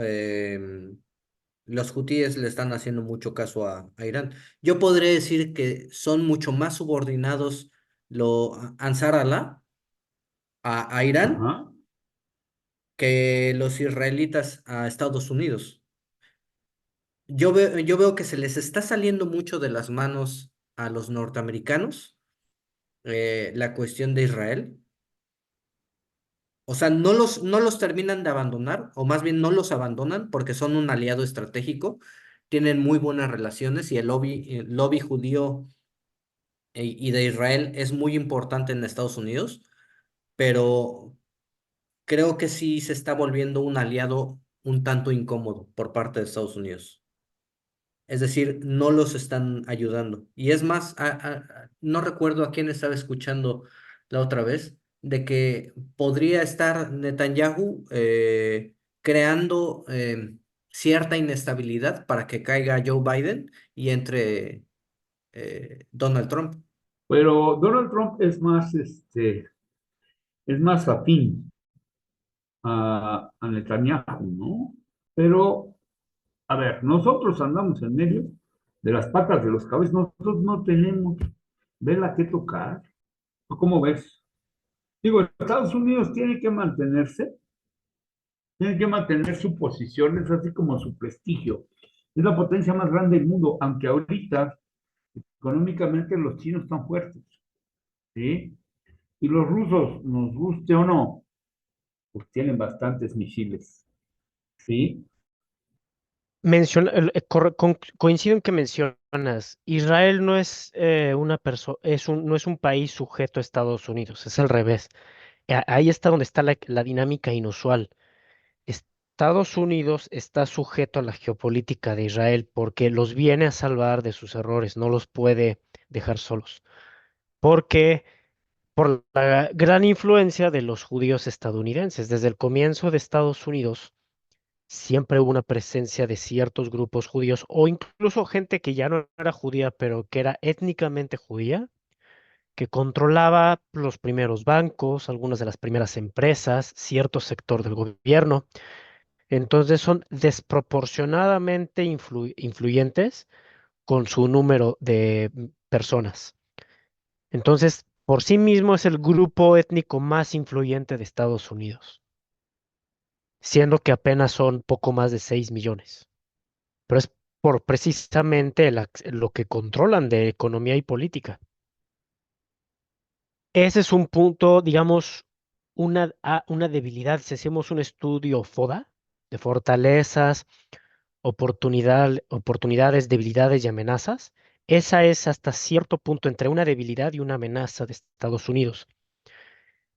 los hutíes le están haciendo mucho caso a Irán. Yo podría decir que son mucho más subordinados Ansar Allah a Irán ajá. que los israelitas a Estados Unidos. Yo veo que se les está saliendo mucho de las manos a los norteamericanos la cuestión de Israel. O sea, no los terminan de abandonar, o más bien no los abandonan porque son un aliado estratégico, tienen muy buenas relaciones y el lobby judío y de Israel es muy importante en Estados Unidos, pero creo que sí se está volviendo un aliado un tanto incómodo por parte de Estados Unidos. Es decir, no los están ayudando. Y es más, no recuerdo a quién estaba escuchando la otra vez, de que podría estar Netanyahu creando cierta inestabilidad para que caiga Joe Biden y entre Donald Trump. Pero Donald Trump es más afín a Netanyahu, ¿no? Pero, a ver, nosotros andamos en medio de las patas de los caballos, nosotros no tenemos vela que tocar. ¿Cómo ves? Digo, Estados Unidos tiene que mantener su posición, es así como su prestigio. Es la potencia más grande del mundo, aunque ahorita económicamente los chinos están fuertes, ¿sí? Y los rusos, nos guste o no, pues tienen bastantes misiles, ¿sí? Coincido en que mencionas, Israel no es una persona, no es un país sujeto a Estados Unidos, es al revés. Ahí está donde está la dinámica inusual. Estados Unidos está sujeto a la geopolítica de Israel porque los viene a salvar de sus errores, no los puede dejar solos. Porque por la gran influencia de los judíos estadounidenses, desde el comienzo de Estados Unidos siempre hubo una presencia de ciertos grupos judíos o incluso gente que ya no era judía, pero que era étnicamente judía, que controlaba los primeros bancos, algunas de las primeras empresas, cierto sector del gobierno. Entonces son desproporcionadamente influyentes con su número de personas. Entonces, por sí mismo es el grupo étnico más influyente de Estados Unidos, siendo que apenas son poco más de 6 millones. Pero es por precisamente lo que controlan de economía y política. Ese es un punto, digamos, una debilidad. Si hacemos un estudio FODA de fortalezas, oportunidades, debilidades y amenazas, esa es hasta cierto punto entre una debilidad y una amenaza de Estados Unidos.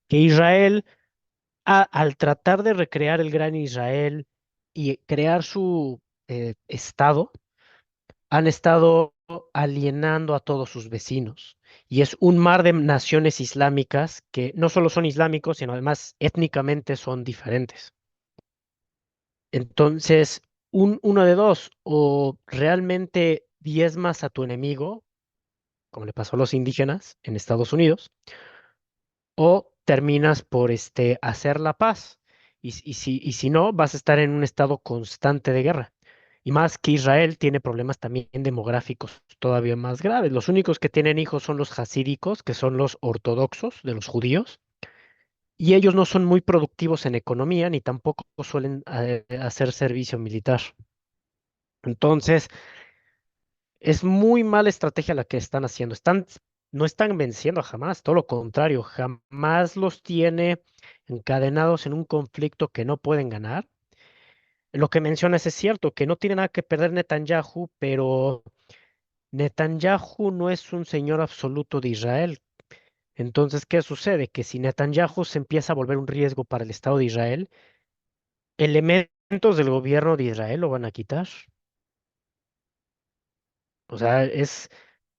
Que Israel, al tratar de recrear el gran Israel y crear su Estado, han estado alienando a todos sus vecinos. Y es un mar de naciones islámicas que no solo son islámicos, sino además étnicamente son diferentes. Entonces, uno de dos, o realmente diezmas a tu enemigo, como le pasó a los indígenas en Estados Unidos, o terminas por hacer la paz. Y si no, vas a estar en un estado constante de guerra. Y más que Israel tiene problemas también demográficos todavía más graves. Los únicos que tienen hijos son los hasídicos, que son los ortodoxos de los judíos, y ellos no son muy productivos en economía ni tampoco suelen hacer servicio militar. Entonces, es muy mala estrategia la que están haciendo. No están venciendo jamás, todo lo contrario, jamás los tiene encadenados en un conflicto que no pueden ganar. Lo que mencionas es cierto, que no tiene nada que perder Netanyahu, pero Netanyahu no es un señor absoluto de Israel. Entonces, ¿qué sucede? Que si Netanyahu se empieza a volver un riesgo para el Estado de Israel, elementos del gobierno de Israel lo van a quitar. O sea,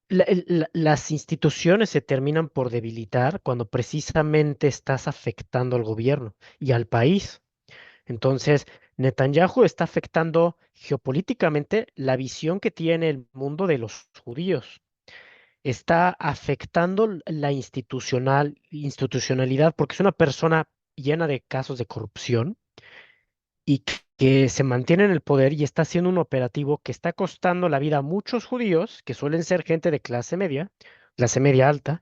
las instituciones se terminan por debilitar cuando precisamente estás afectando al gobierno y al país. Entonces, Netanyahu está afectando geopolíticamente la visión que tiene el mundo de los judíos. Está afectando la institucionalidad porque es una persona llena de casos de corrupción y que se mantiene en el poder y está haciendo un operativo que está costando la vida a muchos judíos, que suelen ser gente de clase media alta,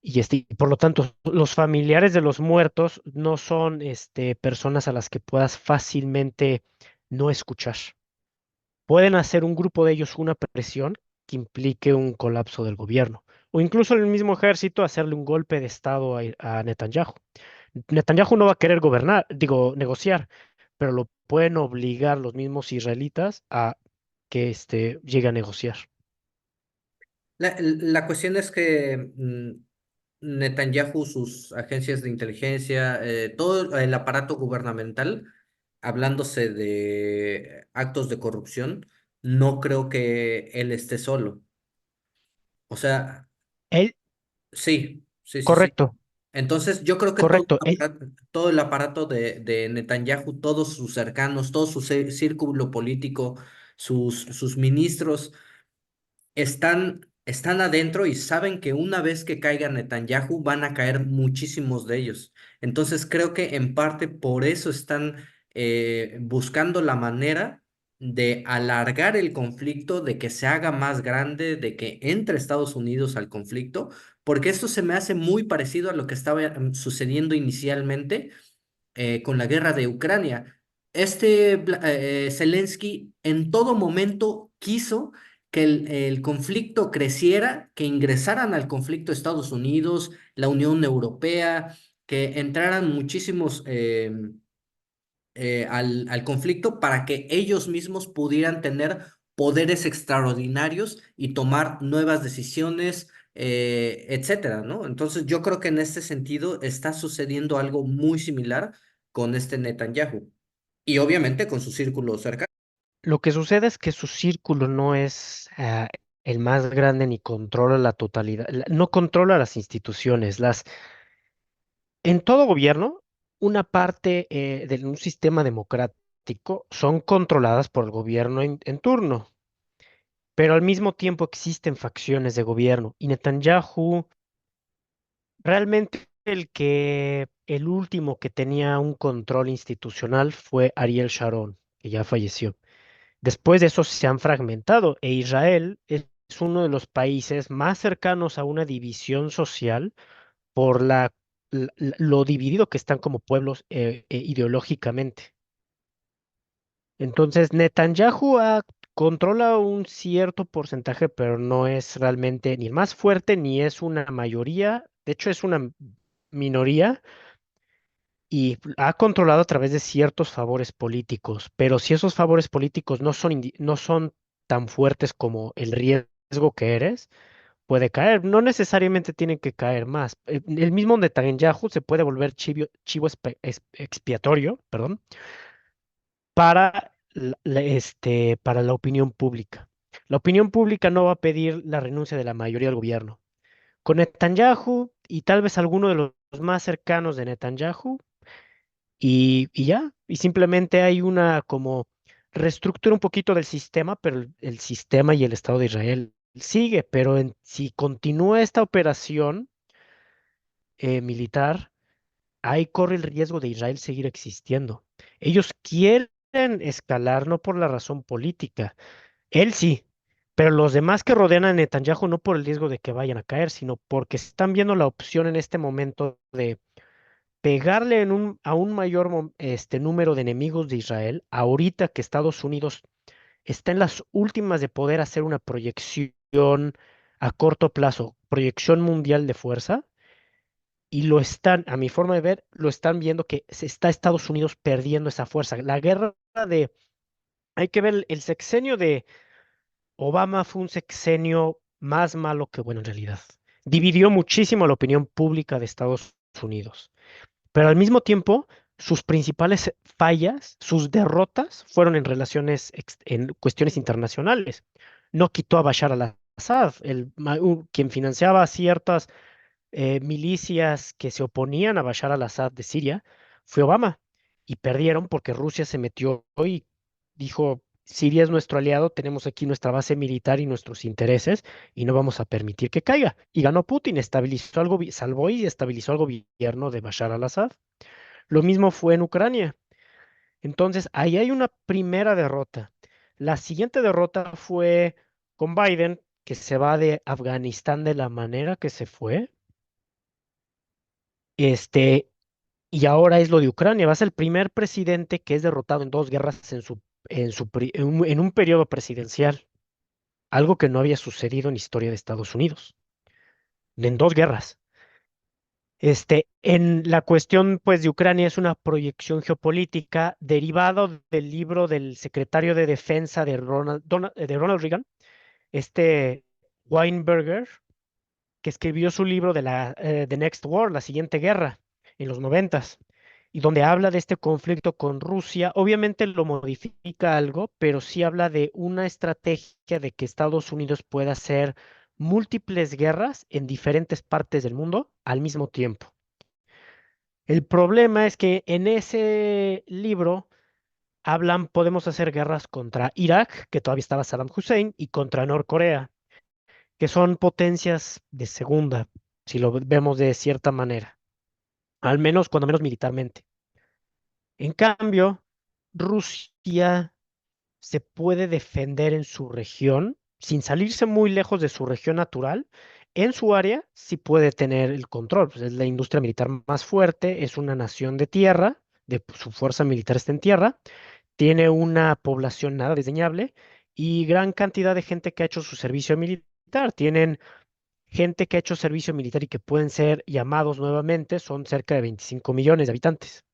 y por lo tanto los familiares de los muertos no son personas a las que puedas fácilmente no escuchar. Pueden hacer un grupo de ellos una presión que implique un colapso del gobierno, o incluso el mismo ejército hacerle un golpe de estado a Netanyahu. Netanyahu no va a querer gobernar, digo, negociar, pero lo pueden obligar los mismos israelitas a que llegue a negociar. La cuestión es que Netanyahu, sus agencias de inteligencia, todo el aparato gubernamental, hablándose de actos de corrupción, no creo que él esté solo. O sea, Él, sí. correcto, Entonces, yo creo que correcto. todo el aparato de Netanyahu, todos sus cercanos, todo su círculo político, sus ministros, están adentro y saben que una vez que caiga Netanyahu van a caer muchísimos de ellos. Entonces creo que en parte por eso están buscando la manera de alargar el conflicto, de que se haga más grande, de que entre Estados Unidos al conflicto, porque esto se me hace muy parecido a lo que estaba sucediendo inicialmente con la guerra de Ucrania. Zelensky en todo momento quiso que el conflicto creciera, que ingresaran al conflicto Estados Unidos, la Unión Europea, que entraran muchísimos al conflicto para que ellos mismos pudieran tener poderes extraordinarios y tomar nuevas decisiones, etcétera, ¿no? Entonces yo creo que en este sentido está sucediendo algo muy similar con este Netanyahu y obviamente con su círculo cercano. Lo que sucede es que su círculo no es el más grande ni controla la totalidad, no controla las instituciones. En todo gobierno, una parte de un sistema democrático son controladas por el gobierno en turno, pero al mismo tiempo existen facciones de gobierno y Netanyahu realmente el último que tenía un control institucional fue Ariel Sharon, que ya falleció. Después de eso se han fragmentado e Israel es uno de los países más cercanos a una división social por lo dividido que están como pueblos ideológicamente. Entonces, Netanyahu controla un cierto porcentaje, pero no es realmente ni el más fuerte ni es una mayoría. De hecho, es una minoría y ha controlado a través de ciertos favores políticos. Pero si esos favores políticos no son tan fuertes como el riesgo que eres, puede caer. No necesariamente tienen que caer más. El mismo Netanyahu se puede volver chivo expiatorio, perdón, para la opinión pública. La opinión pública no va a pedir la renuncia de la mayoría del gobierno. Con Netanyahu y tal vez alguno de los más cercanos de Netanyahu, y ya, y simplemente hay una como reestructura un poquito del sistema, pero el sistema y el Estado de Israel sigue, pero si continúa esta operación militar, ahí corre el riesgo de Israel seguir existiendo. Ellos quieren escalar no por la razón política, él sí, pero los demás que rodean a Netanyahu no por el riesgo de que vayan a caer, sino porque están viendo la opción en este momento pegarle en a un mayor número de enemigos de Israel, ahorita que Estados Unidos está en las últimas de poder hacer una proyección a corto plazo, proyección mundial de fuerza, y lo están, a mi forma de ver, lo están viendo que se está Estados Unidos perdiendo esa fuerza. La guerra de, hay que ver, el sexenio de Obama fue un sexenio más malo que bueno en realidad. Dividió muchísimo la opinión pública de Estados Unidos, pero al mismo tiempo sus principales fallas, sus derrotas fueron en relaciones, en cuestiones internacionales. No quitó a Bashar al-Assad, quien financiaba ciertas milicias que se oponían a Bashar al-Assad de Siria, fue Obama. Y perdieron porque Rusia se metió y dijo, Siria es nuestro aliado, tenemos aquí nuestra base militar y nuestros intereses y no vamos a permitir que caiga. Y ganó Putin, estabilizó salvó y estabilizó al gobierno de Bashar al-Assad. Lo mismo fue en Ucrania. Entonces, ahí hay una primera derrota. La siguiente derrota fue con Biden, que se va de Afganistán de la manera que se fue. Este, y ahora es lo de Ucrania. Va a ser el primer presidente que es derrotado en dos guerras en un periodo presidencial. Algo que no había sucedido en la historia de Estados Unidos. En dos guerras. En la cuestión, pues, de Ucrania es una proyección geopolítica derivado del libro del secretario de Defensa de Ronald Reagan, este Weinberger, que escribió su libro de The Next War, la siguiente guerra, en los noventas, y donde habla de este conflicto con Rusia. Obviamente lo modifica algo, pero sí habla de una estrategia de que Estados Unidos pueda hacer múltiples guerras en diferentes partes del mundo al mismo tiempo. El problema es que en ese libro podemos hacer guerras contra Irak, que todavía estaba Saddam Hussein, y contra Norcorea, que son potencias de segunda, si lo vemos de cierta manera, al menos, cuando menos militarmente. En cambio, Rusia se puede defender en su región, sin salirse muy lejos de su región natural. En su área sí puede tener el control, pues es la industria militar más fuerte, es una nación de tierra, su fuerza militar está en tierra, tiene una población nada desdeñable y gran cantidad de gente que ha hecho su servicio militar. Tienen gente que ha hecho servicio militar y que pueden ser llamados nuevamente, son cerca de 25 millones de habitantes.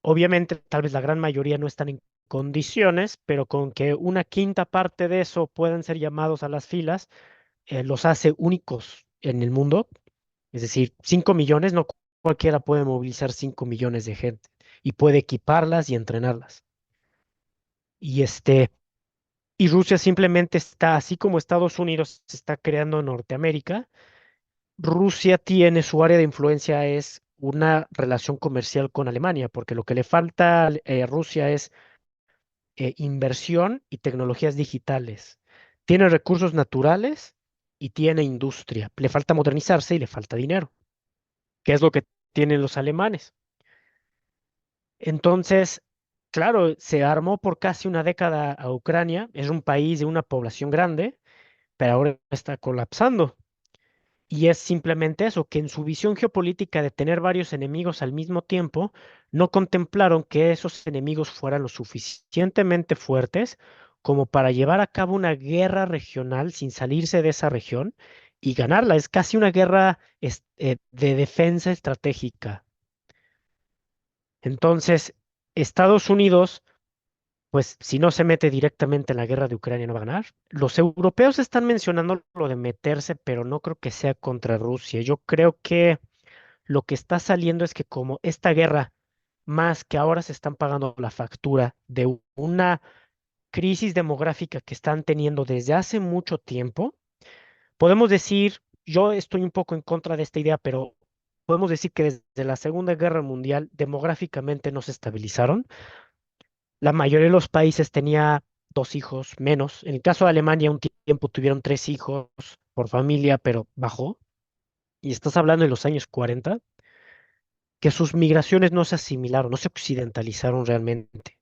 Obviamente, tal vez la gran mayoría no están en condiciones, pero con que una quinta parte de eso puedan ser llamados a las filas, los hace únicos en el mundo. Es decir, 5 millones, no cualquiera puede movilizar 5 millones de gente y puede equiparlas y entrenarlas. Y y Rusia simplemente está, así como Estados Unidos se está creando en Norteamérica, Rusia tiene su área de influencia es una relación comercial con Alemania, porque lo que le falta a Rusia es inversión y tecnologías digitales. Tiene recursos naturales y tiene industria. Le falta modernizarse y le falta dinero, que es lo que tienen los alemanes. Entonces, claro, se armó por casi una década a Ucrania. Es un país de una población grande, pero ahora está colapsando. Y es simplemente eso, que en su visión geopolítica de tener varios enemigos al mismo tiempo, no contemplaron que esos enemigos fueran lo suficientemente fuertes como para llevar a cabo una guerra regional sin salirse de esa región y ganarla. Es casi una guerra de defensa estratégica. Entonces, Estados Unidos, pues si no se mete directamente en la guerra de Ucrania, no va a ganar. Los europeos están mencionando lo de meterse, pero no creo que sea contra Rusia. Yo creo que lo que está saliendo es que como esta guerra, más que ahora se están pagando la factura de una crisis demográfica que están teniendo desde hace mucho tiempo, podemos decir, yo estoy un poco en contra de esta idea, pero podemos decir que desde la Segunda Guerra Mundial demográficamente no se estabilizaron. La mayoría de los países tenía dos hijos menos. En el caso de Alemania, un tiempo tuvieron tres hijos por familia, pero bajó. Y estás hablando de los años 40, que sus migraciones no se asimilaron, no se occidentalizaron realmente,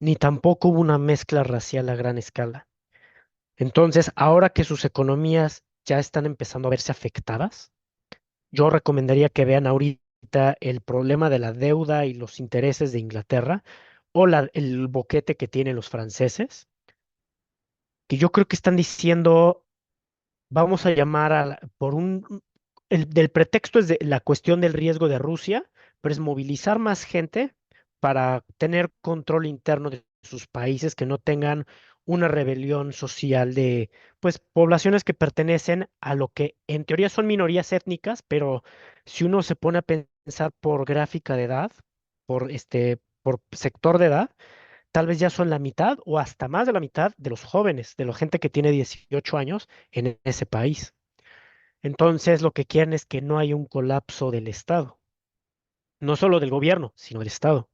ni tampoco hubo una mezcla racial a gran escala. Entonces, ahora que sus economías ya están empezando a verse afectadas, yo recomendaría que vean ahorita ahorita el problema de la deuda y los intereses de Inglaterra o el boquete que tienen los franceses, que yo creo que están diciendo, vamos a llamar por del pretexto es de la cuestión del riesgo de Rusia, pero es movilizar más gente para tener control interno de sus países, que no tengan una rebelión social de, pues, poblaciones que pertenecen a lo que en teoría son minorías étnicas, pero si uno se pone a pensar por gráfica de edad, por sector de edad, tal vez ya son la mitad o hasta más de la mitad de los jóvenes, de la gente que tiene 18 años en ese país. Entonces, lo que quieren es que no haya un colapso del Estado, no solo del gobierno, sino del Estado.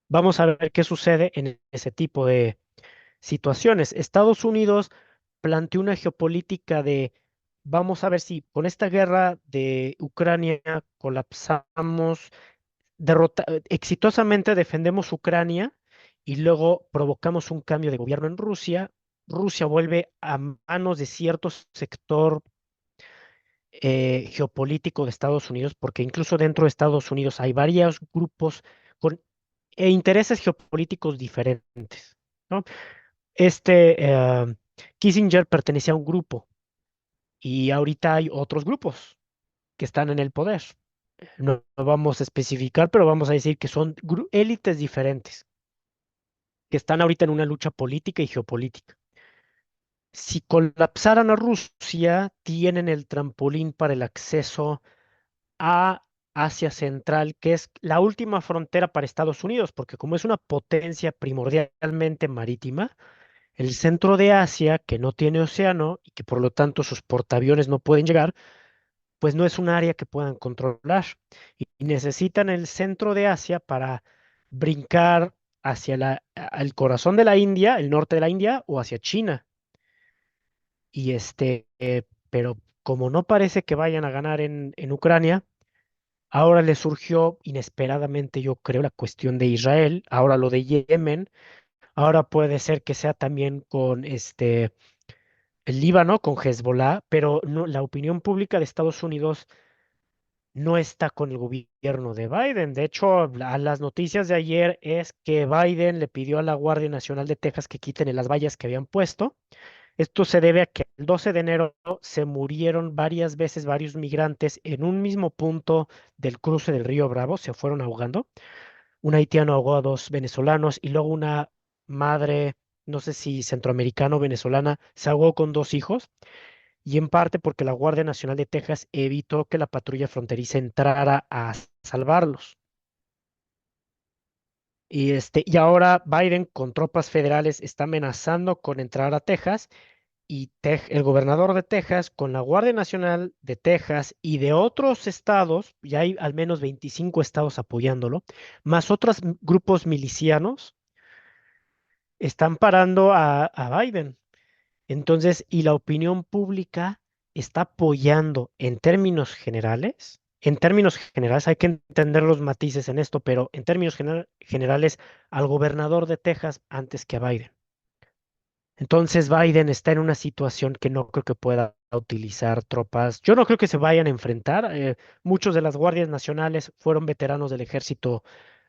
Vamos a ver qué sucede en ese tipo de situaciones. Estados Unidos planteó una geopolítica de, vamos a ver si con esta guerra de Ucrania colapsamos, exitosamente defendemos Ucrania y luego provocamos un cambio de gobierno en Rusia. Rusia vuelve a manos de cierto sector geopolítico de Estados Unidos, porque incluso dentro de Estados Unidos hay varios grupos con intereses geopolíticos diferentes, ¿no? Kissinger pertenecía a un grupo y ahorita hay otros grupos que están en el poder. No vamos a especificar, pero vamos a decir que son élites diferentes que están ahorita en una lucha política y geopolítica. Si colapsaran a Rusia, tienen el trampolín para el acceso a Asia Central, que es la última frontera para Estados Unidos, porque como es una potencia primordialmente marítima, el centro de Asia, que no tiene océano y que por lo tanto sus portaaviones no pueden llegar, pues no es un área que puedan controlar. Y necesitan el centro de Asia para brincar hacia el corazón de la India, el norte de la India, o hacia China. Pero como no parece que vayan a ganar en Ucrania, ahora le surgió inesperadamente, yo creo, la cuestión de Israel, ahora lo de Yemen, ahora puede ser que sea también con el Líbano, con Hezbollah, pero no, la opinión pública de Estados Unidos no está con el gobierno de Biden. De hecho, las noticias de ayer es que Biden le pidió a la Guardia Nacional de Texas que quiten las vallas que habían puesto. Esto se debe a que el 12 de enero se murieron varias veces varios migrantes en un mismo punto del cruce del río Bravo, se fueron ahogando. Un haitiano ahogó a dos venezolanos y luego una madre, no sé si centroamericana o venezolana, se ahogó con dos hijos, y en parte porque la Guardia Nacional de Texas evitó que la patrulla fronteriza entrara a salvarlos. Y ahora Biden con tropas federales está amenazando con entrar a Texas, y el gobernador de Texas con la Guardia Nacional de Texas y de otros estados, ya hay al menos 25 estados apoyándolo, más otros grupos milicianos, están parando a Biden. Entonces, y la opinión pública está apoyando en términos generales. En términos generales, hay que entender los matices en esto, pero en términos generales, al gobernador de Texas antes que a Biden. Entonces Biden está en una situación que no creo que pueda utilizar tropas. Yo no creo que se vayan a enfrentar. Muchos de las guardias nacionales fueron veteranos del ejército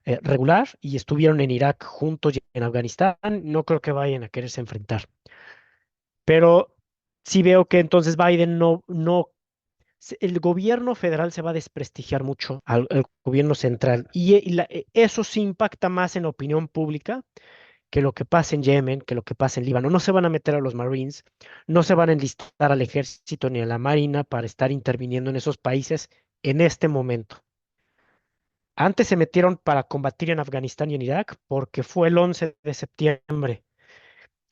regular y estuvieron en Irak juntos y en Afganistán. No creo que vayan a quererse enfrentar. Pero sí veo que entonces Biden el gobierno federal se va a desprestigiar mucho al gobierno central. Eso sí impacta más en la opinión pública que lo que pasa en Yemen, que lo que pasa en Líbano. No se van a meter a los Marines, no se van a enlistar al ejército ni a la marina para estar interviniendo en esos países en este momento. Antes se metieron para combatir en Afganistán y en Irak porque fue el 11 de septiembre.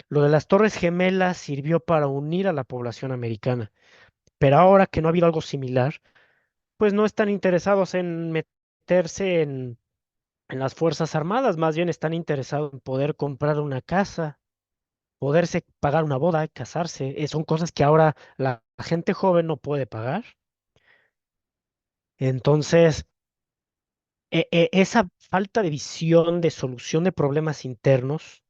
Lo de las Torres Gemelas sirvió para unir a la población americana, pero ahora que no ha habido algo similar, pues no están interesados en meterse en las Fuerzas Armadas, más bien están interesados en poder comprar una casa, poderse pagar una boda, casarse. Son cosas que ahora la gente joven no puede pagar. Entonces, esa falta de visión de solución de problemas internos,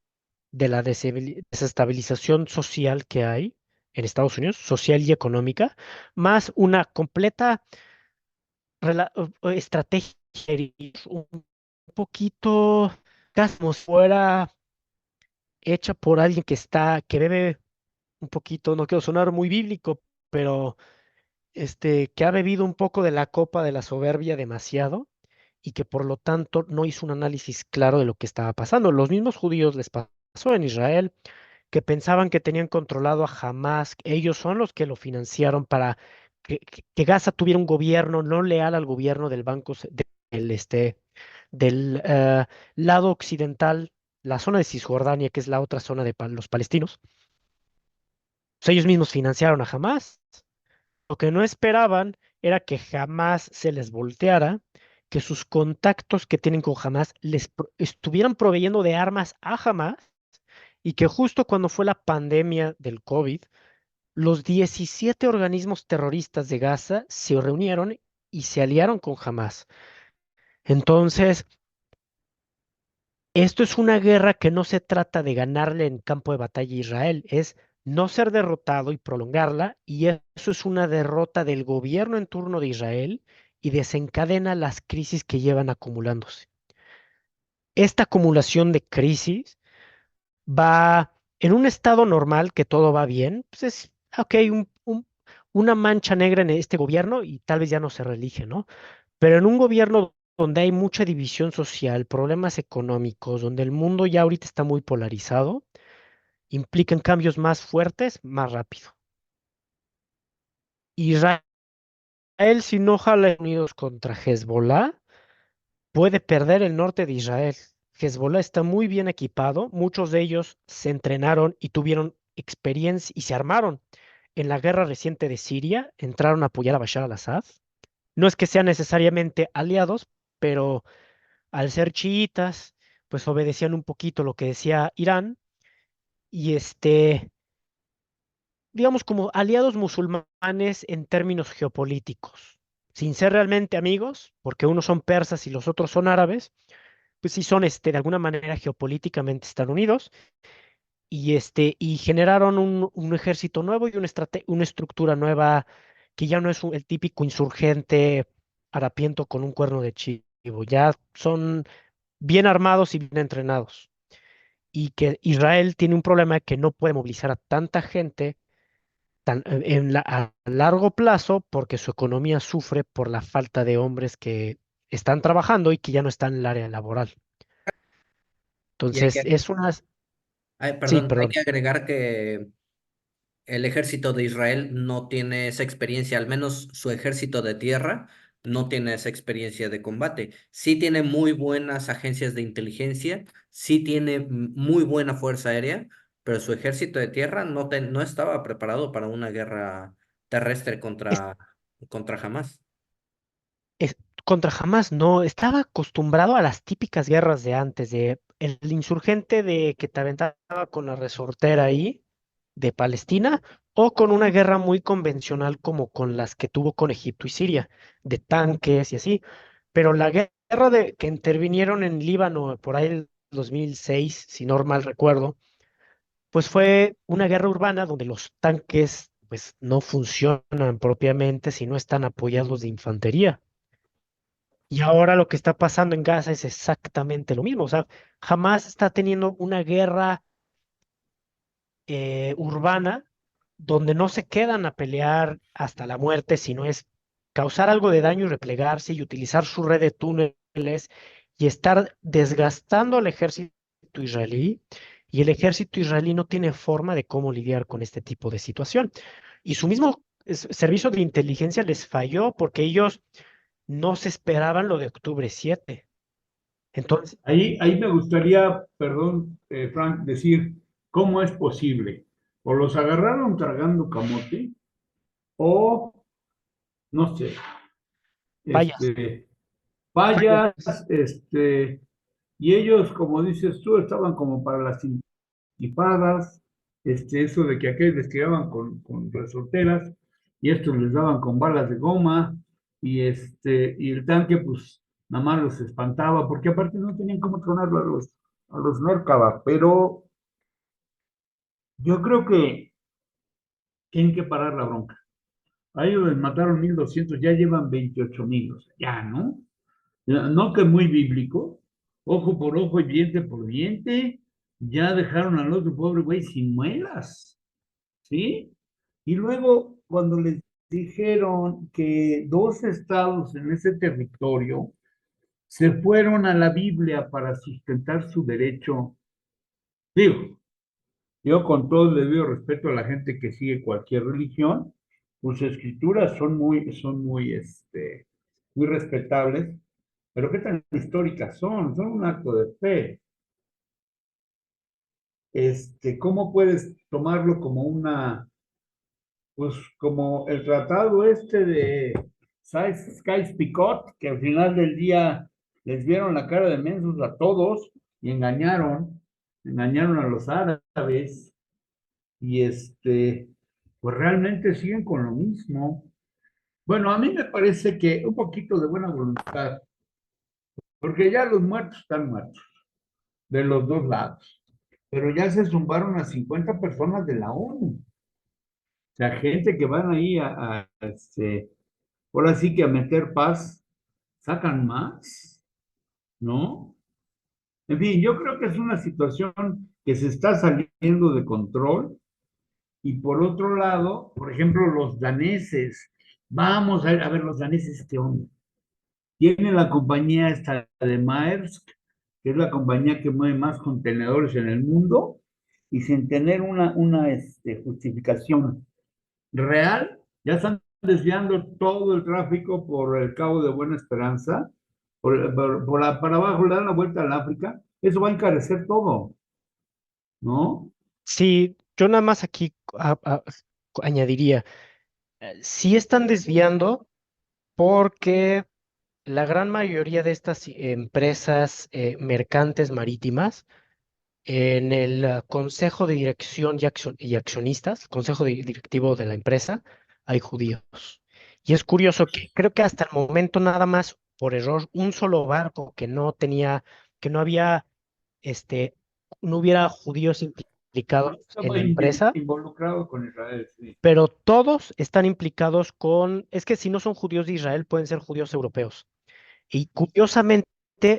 de la desestabilización social que hay en Estados Unidos, social y económica, más una completa estrategia un poquito casi como si fuera hecha por alguien que bebe un poquito, no quiero sonar muy bíblico, pero que ha bebido un poco de la copa de la soberbia demasiado y que por lo tanto no hizo un análisis claro de lo que estaba pasando. Los mismos judíos les pasó en Israel, que pensaban que tenían controlado a Hamas, ellos son los que lo financiaron para que Gaza tuviera un gobierno no leal al gobierno del del, lado occidental, la zona de Cisjordania, que es la otra zona de los palestinos. Pues ellos mismos financiaron a Hamas. Lo que no esperaban era que jamás se les volteara, que sus contactos que tienen con Hamas estuvieran proveyendo de armas a Hamas y que justo cuando fue la pandemia del COVID, los 17 organismos terroristas de Gaza se reunieron y se aliaron con Hamas. Entonces, esto es una guerra que no se trata de ganarle en campo de batalla a Israel, es no ser derrotado y prolongarla, y eso es una derrota del gobierno en turno de Israel y desencadena las crisis que llevan acumulándose. Esta acumulación de crisis va en un estado normal, que todo va bien, pues es, ok, una mancha negra en este gobierno y tal vez ya no se reelige, ¿no? Pero en un gobierno donde hay mucha división social, problemas económicos, donde el mundo ya ahorita está muy polarizado, implican cambios más fuertes, más rápido. Israel, si no jala unidos contra Hezbollah, puede perder el norte de Israel. Hezbollah está muy bien equipado, muchos de ellos se entrenaron y tuvieron experiencia y se armaron en la guerra reciente de Siria, entraron a apoyar a Bashar al-Assad. No es que sean necesariamente aliados, pero al ser chiitas, pues obedecían un poquito lo que decía Irán y digamos como aliados musulmanes en términos geopolíticos, sin ser realmente amigos, porque unos son persas y los otros son árabes, pues sí son de alguna manera geopolíticamente están unidos y generaron un ejército nuevo y una estructura nueva que ya no es el típico insurgente harapiento con un cuerno de chivo, ya son bien armados y bien entrenados. Y que Israel tiene un problema que no puede movilizar a tanta gente a largo plazo porque su economía sufre por la falta de hombres que están trabajando y que ya no están en el área laboral. Y hay que, Entonces, es una... Sí, perdón, hay perdón. que agregar que el ejército de Israel no tiene esa experiencia, al menos su ejército de tierra no tiene esa experiencia de combate. Sí tiene muy buenas agencias de inteligencia, sí tiene muy buena fuerza aérea, pero su ejército de tierra no estaba preparado para una guerra terrestre Es, contra Hamas. es- contra Hamas no, estaba acostumbrado a las típicas guerras de antes, de el insurgente de que te aventaba con la resortera ahí de Palestina o con una guerra muy convencional como con las que tuvo con Egipto y Siria, de tanques y así. Pero la guerra de que intervinieron en Líbano por ahí el 2006, si no mal recuerdo, pues fue una guerra urbana donde los tanques pues no funcionan propiamente si no están apoyados de infantería. Y ahora lo que está pasando en Gaza es exactamente lo mismo. O sea, jamás está teniendo una guerra urbana donde no se quedan a pelear hasta la muerte, sino es causar algo de daño y replegarse y utilizar su red de túneles y estar desgastando al ejército israelí. Y el ejército israelí no tiene forma de cómo lidiar con este tipo de situación. Y su mismo servicio de inteligencia les falló porque ellos no se esperaban lo de octubre 7. Entonces, Ahí me gustaría, perdón, Frank, decir cómo es posible. O los agarraron tragando camote, o no sé, vaya, este, fallas, este, y ellos, como dices tú, estaban como para las intifadas, eso de que aquellos les tiraban con resorteras, y estos les daban con balas de goma, y el tanque, pues, nada más los espantaba, porque aparte no tenían cómo tronarlo a los Merkaba, pero yo creo que tienen que parar la bronca. a ellos les mataron 1,200, ya llevan 28,000, o sea, ya, ¿no? No que muy bíblico, ojo por ojo y diente por diente, ya dejaron al otro pobre güey sin muelas, ¿sí? Y luego, cuando les dijeron que 2 estados en ese territorio se fueron a la Biblia para sustentar su derecho, digo, yo con todo el debido respeto a la gente que sigue cualquier religión, sus escrituras muy respetables, pero ¿qué tan históricas son? Son un acto de fe. ¿Cómo puedes tomarlo como pues como el tratado de Sykes-Picot, que al final del día les vieron la cara de mensos a todos y engañaron a los árabes y pues realmente siguen con lo mismo. Bueno, a mí me parece que un poquito de buena voluntad, porque ya los muertos están muertos, de los dos lados, pero ya se zumbaron a 50 personas de la ONU. O sea, gente que van ahí ahora sí que a meter paz, sacan más, ¿no? En fin, yo creo que es una situación que se está saliendo de control. Y por otro lado, por ejemplo, los daneses, vamos a ver los daneses, ¿qué onda? Tienen la compañía esta de Maersk, que es la compañía que mueve más contenedores en el mundo, y sin tener una justificación real, ya están desviando todo el tráfico por el Cabo de Buena Esperanza, para abajo le dan la vuelta al África, eso va a encarecer todo, ¿no? Sí, yo nada más aquí añadiría, sí están desviando porque la gran mayoría de estas empresas mercantes marítimas, en el consejo de dirección y accionistas, consejo directivo de la empresa, hay judíos. Y es curioso que creo que hasta el momento nada más por error un solo barco que no tenía, que no había, este, no hubiera judíos implicados en Estaba la empresa, involucrado con Israel, sí. pero todos están implicados con, es que si no son judíos de Israel, pueden ser judíos europeos. Y curiosamente,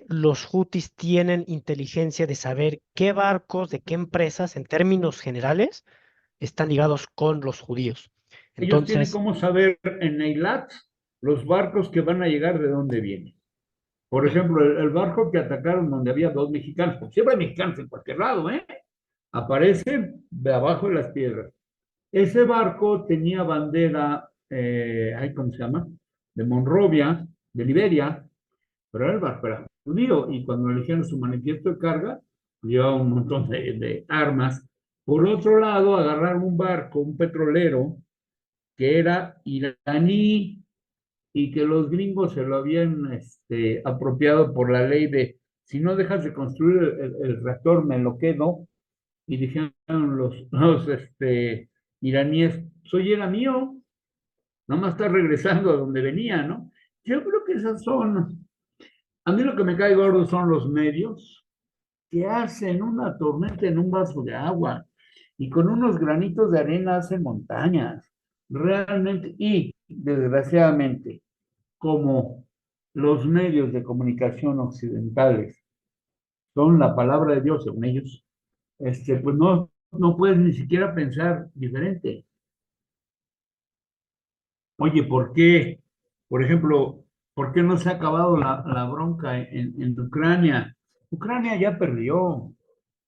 los hutis tienen inteligencia de saber qué barcos, de qué empresas, en términos generales, están ligados con los judíos. Ellos tienen Entonces, cómo saber en Eilat los barcos que van a llegar de dónde vienen. Por ejemplo, el barco que atacaron donde había 2 mexicanos, porque siempre hay mexicanos en cualquier lado, ¿eh? Aparecen de abajo de las piedras. Ese barco tenía bandera, ¿cómo se llama? De Monrovia, de Liberia, pero el barco era judío y cuando eligieron su manifiesto de carga, llevaba un montón de armas. Por otro lado, agarraron un barco, un petrolero, que era iraní y que los gringos se lo habían apropiado por la ley de si no dejas de construir el reactor, me lo quedo. Y dijeron los iraníes, soy era mío, nomás está regresando a donde venía, ¿no? Yo creo que a mí lo que me cae gordo son los medios que hacen una tormenta en un vaso de agua y con unos granitos de arena hacen montañas, realmente, y desgraciadamente, como los medios de comunicación occidentales son la palabra de Dios, según ellos, pues no puedes ni siquiera pensar diferente. Oye, ¿por qué? Por ejemplo, ¿por qué no se ha acabado la bronca en Ucrania? Ucrania ya perdió.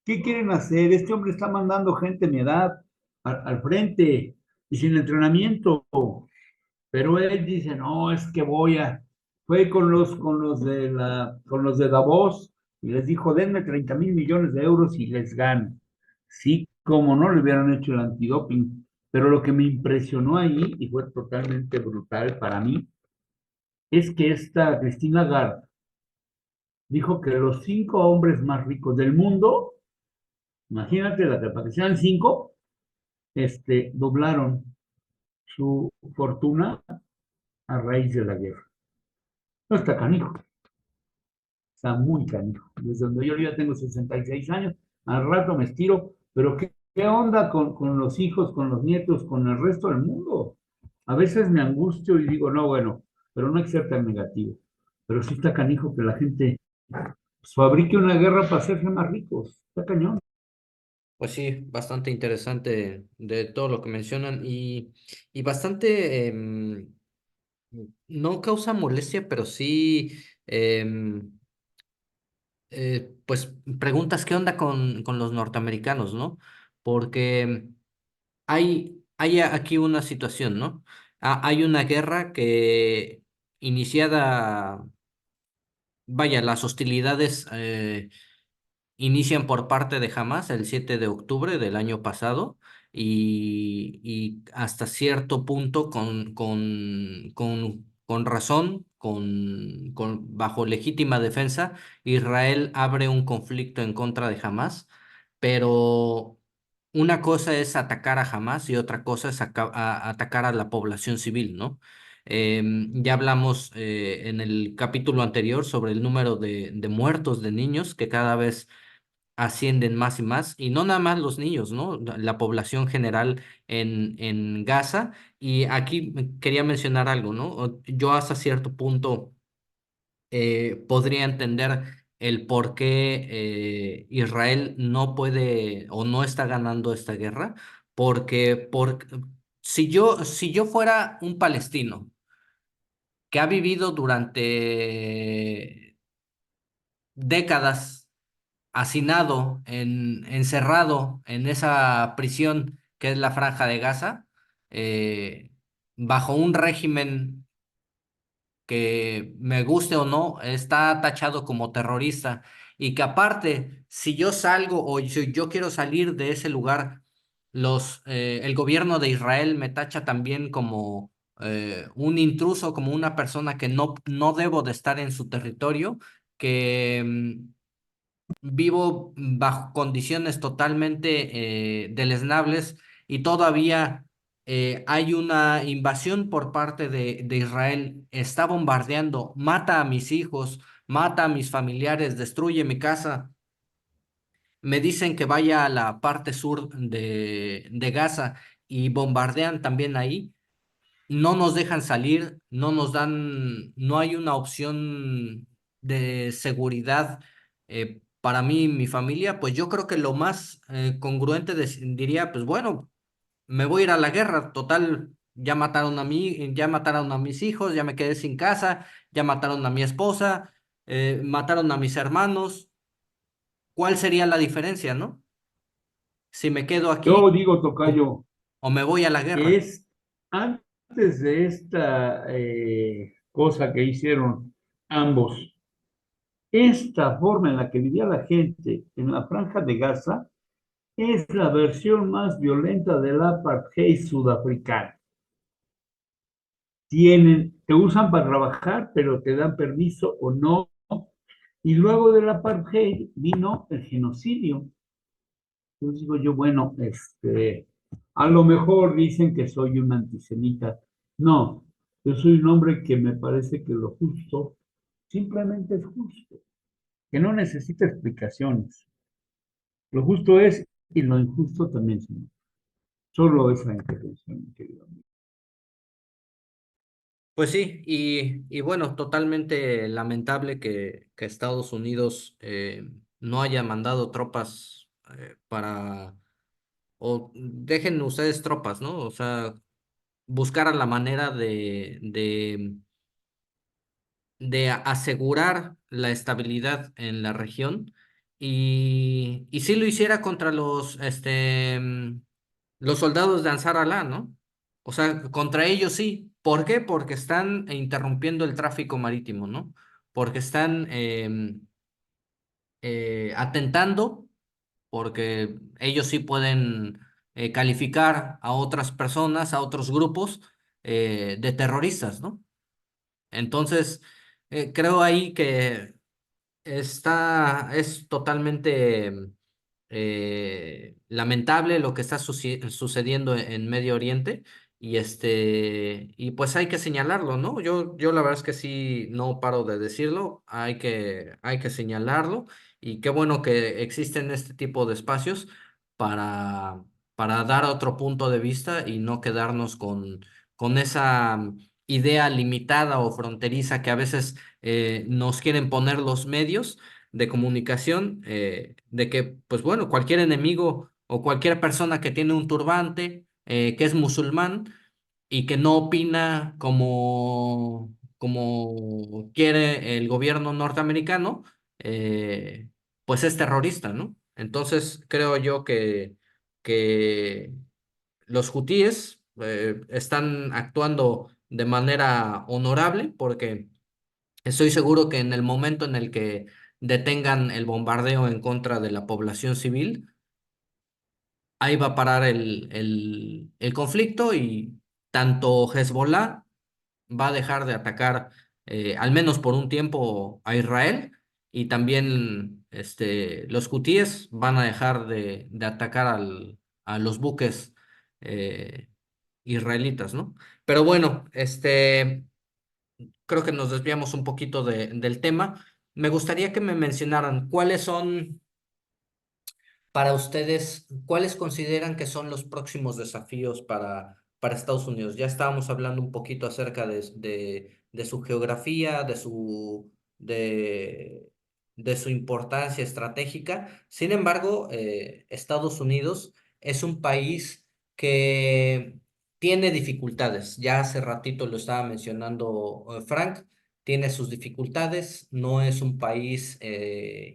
¿Qué quieren hacer? Este hombre está mandando gente de mi edad al frente y sin entrenamiento. Pero él dice, no, es que fue con los de Davos y les dijo, denme 30,000 millones de euros y les gano. Sí, como no le hubieran hecho el antidoping. Pero lo que me impresionó ahí, y fue totalmente brutal para mí, es que esta Cristina Lagarde dijo que los 5 hombres más ricos del mundo, imagínate para que sean 5, doblaron su fortuna a raíz de la guerra. No está canijo. Está muy canijo. Desde donde yo ya tengo 66 años, al rato me estiro, pero ¿qué onda con los hijos, con los nietos, con el resto del mundo? A veces me angustio y digo, no, bueno, pero no hay que ser tan negativo. Pero sí está canijo que la gente pues, fabrique una guerra para hacerse más ricos. Está cañón. Pues sí, bastante interesante de todo lo que mencionan y bastante, no causa molestia, pero sí, em, pues preguntas qué onda con los norteamericanos, ¿no? Porque hay aquí una situación, ¿no? Hay una guerra que iniciada, vaya, las hostilidades inician por parte de Hamas el 7 de octubre del año pasado y hasta cierto punto con razón, bajo legítima defensa, Israel abre un conflicto en contra de Hamas, pero una cosa es atacar a Hamas y otra cosa es atacar a la población civil, ¿no? Ya hablamos en el capítulo anterior sobre el número de muertos de niños que cada vez ascienden más y más, y no nada más los niños, ¿no? La población general en Gaza. Y aquí quería mencionar algo, ¿no? Yo hasta cierto punto podría entender el por qué Israel no puede o no está ganando esta guerra, porque si yo fuera un palestino que ha vivido durante décadas hacinado, encerrado en esa prisión que es la Franja de Gaza, eh, bajo un régimen que me guste o no, está tachado como terrorista y que aparte, si yo salgo o si yo quiero salir de ese lugar, el gobierno de Israel me tacha también como un intruso, como una persona que no debo de estar en su territorio, que vivo bajo condiciones totalmente deleznables y todavía hay una invasión por parte de Israel. Está bombardeando, mata a mis hijos, mata a mis familiares, destruye mi casa. Me dicen que vaya a la parte sur de Gaza y bombardean también ahí. No nos dejan salir, no hay una opción de seguridad para mí y mi familia. Pues yo creo que lo más congruente diría, pues bueno, me voy a ir a la guerra, total, ya mataron a mis hijos, ya me quedé sin casa, ya mataron a mi esposa, mataron a mis hermanos. ¿Cuál sería la diferencia, no? Si me quedo Yo aquí digo, o, Tocayo, o me voy a la que guerra. es antes de esta cosa que hicieron ambos, esta forma en la que vivía la gente en la Franja de Gaza es la versión más violenta del apartheid sudafricano. Te usan para trabajar, pero te dan permiso o no. Y luego del apartheid vino el genocidio. Entonces digo yo, bueno, a lo mejor dicen que soy un antisemita. No, yo soy un hombre que me parece que lo justo simplemente es justo, que no necesita explicaciones. Lo justo es y lo injusto también, señor. Solo esa intervención, mi querido amigo. Pues sí, y bueno, totalmente lamentable que Estados Unidos no haya mandado tropas o dejen ustedes tropas, ¿no? O sea, buscar la manera de asegurar la estabilidad en la región y si lo hiciera contra los soldados de Ansar Allah, ¿no? O sea, contra ellos sí. ¿Por qué? Porque están interrumpiendo el tráfico marítimo, ¿no? Porque están atentando, porque ellos sí pueden calificar a otras personas, a otros grupos de terroristas, ¿no? Entonces, creo ahí que es totalmente lamentable lo que está sucediendo en Medio Oriente y pues hay que señalarlo, ¿no? Yo la verdad es que sí, no paro de decirlo, hay que señalarlo y qué bueno que existen este tipo de espacios para, para dar otro punto de vista y no quedarnos con esa idea limitada o fronteriza que a veces nos quieren poner los medios de comunicación, de que, pues bueno, cualquier enemigo o cualquier persona que tiene un turbante, que es musulmán y que no opina como quiere el gobierno norteamericano, pues es terrorista, ¿no? Entonces creo yo que los hutíes están actuando de manera honorable porque estoy seguro que en el momento en el que detengan el bombardeo en contra de la población civil, ahí va a parar el conflicto y tanto Hezbollah va a dejar de atacar, al menos por un tiempo, a Israel, y también los hutíes van a dejar de atacar a los buques eh, israelitas, ¿no? Pero bueno, creo que nos desviamos un poquito del tema. Me gustaría que me mencionaran cuáles son para ustedes, ¿cuáles consideran que son los próximos desafíos para Estados Unidos? Ya estábamos hablando un poquito acerca de su geografía, de su importancia estratégica. Sin embargo, Estados Unidos es un país que tiene dificultades. Ya hace ratito lo estaba mencionando Frank, tiene sus dificultades, no es un país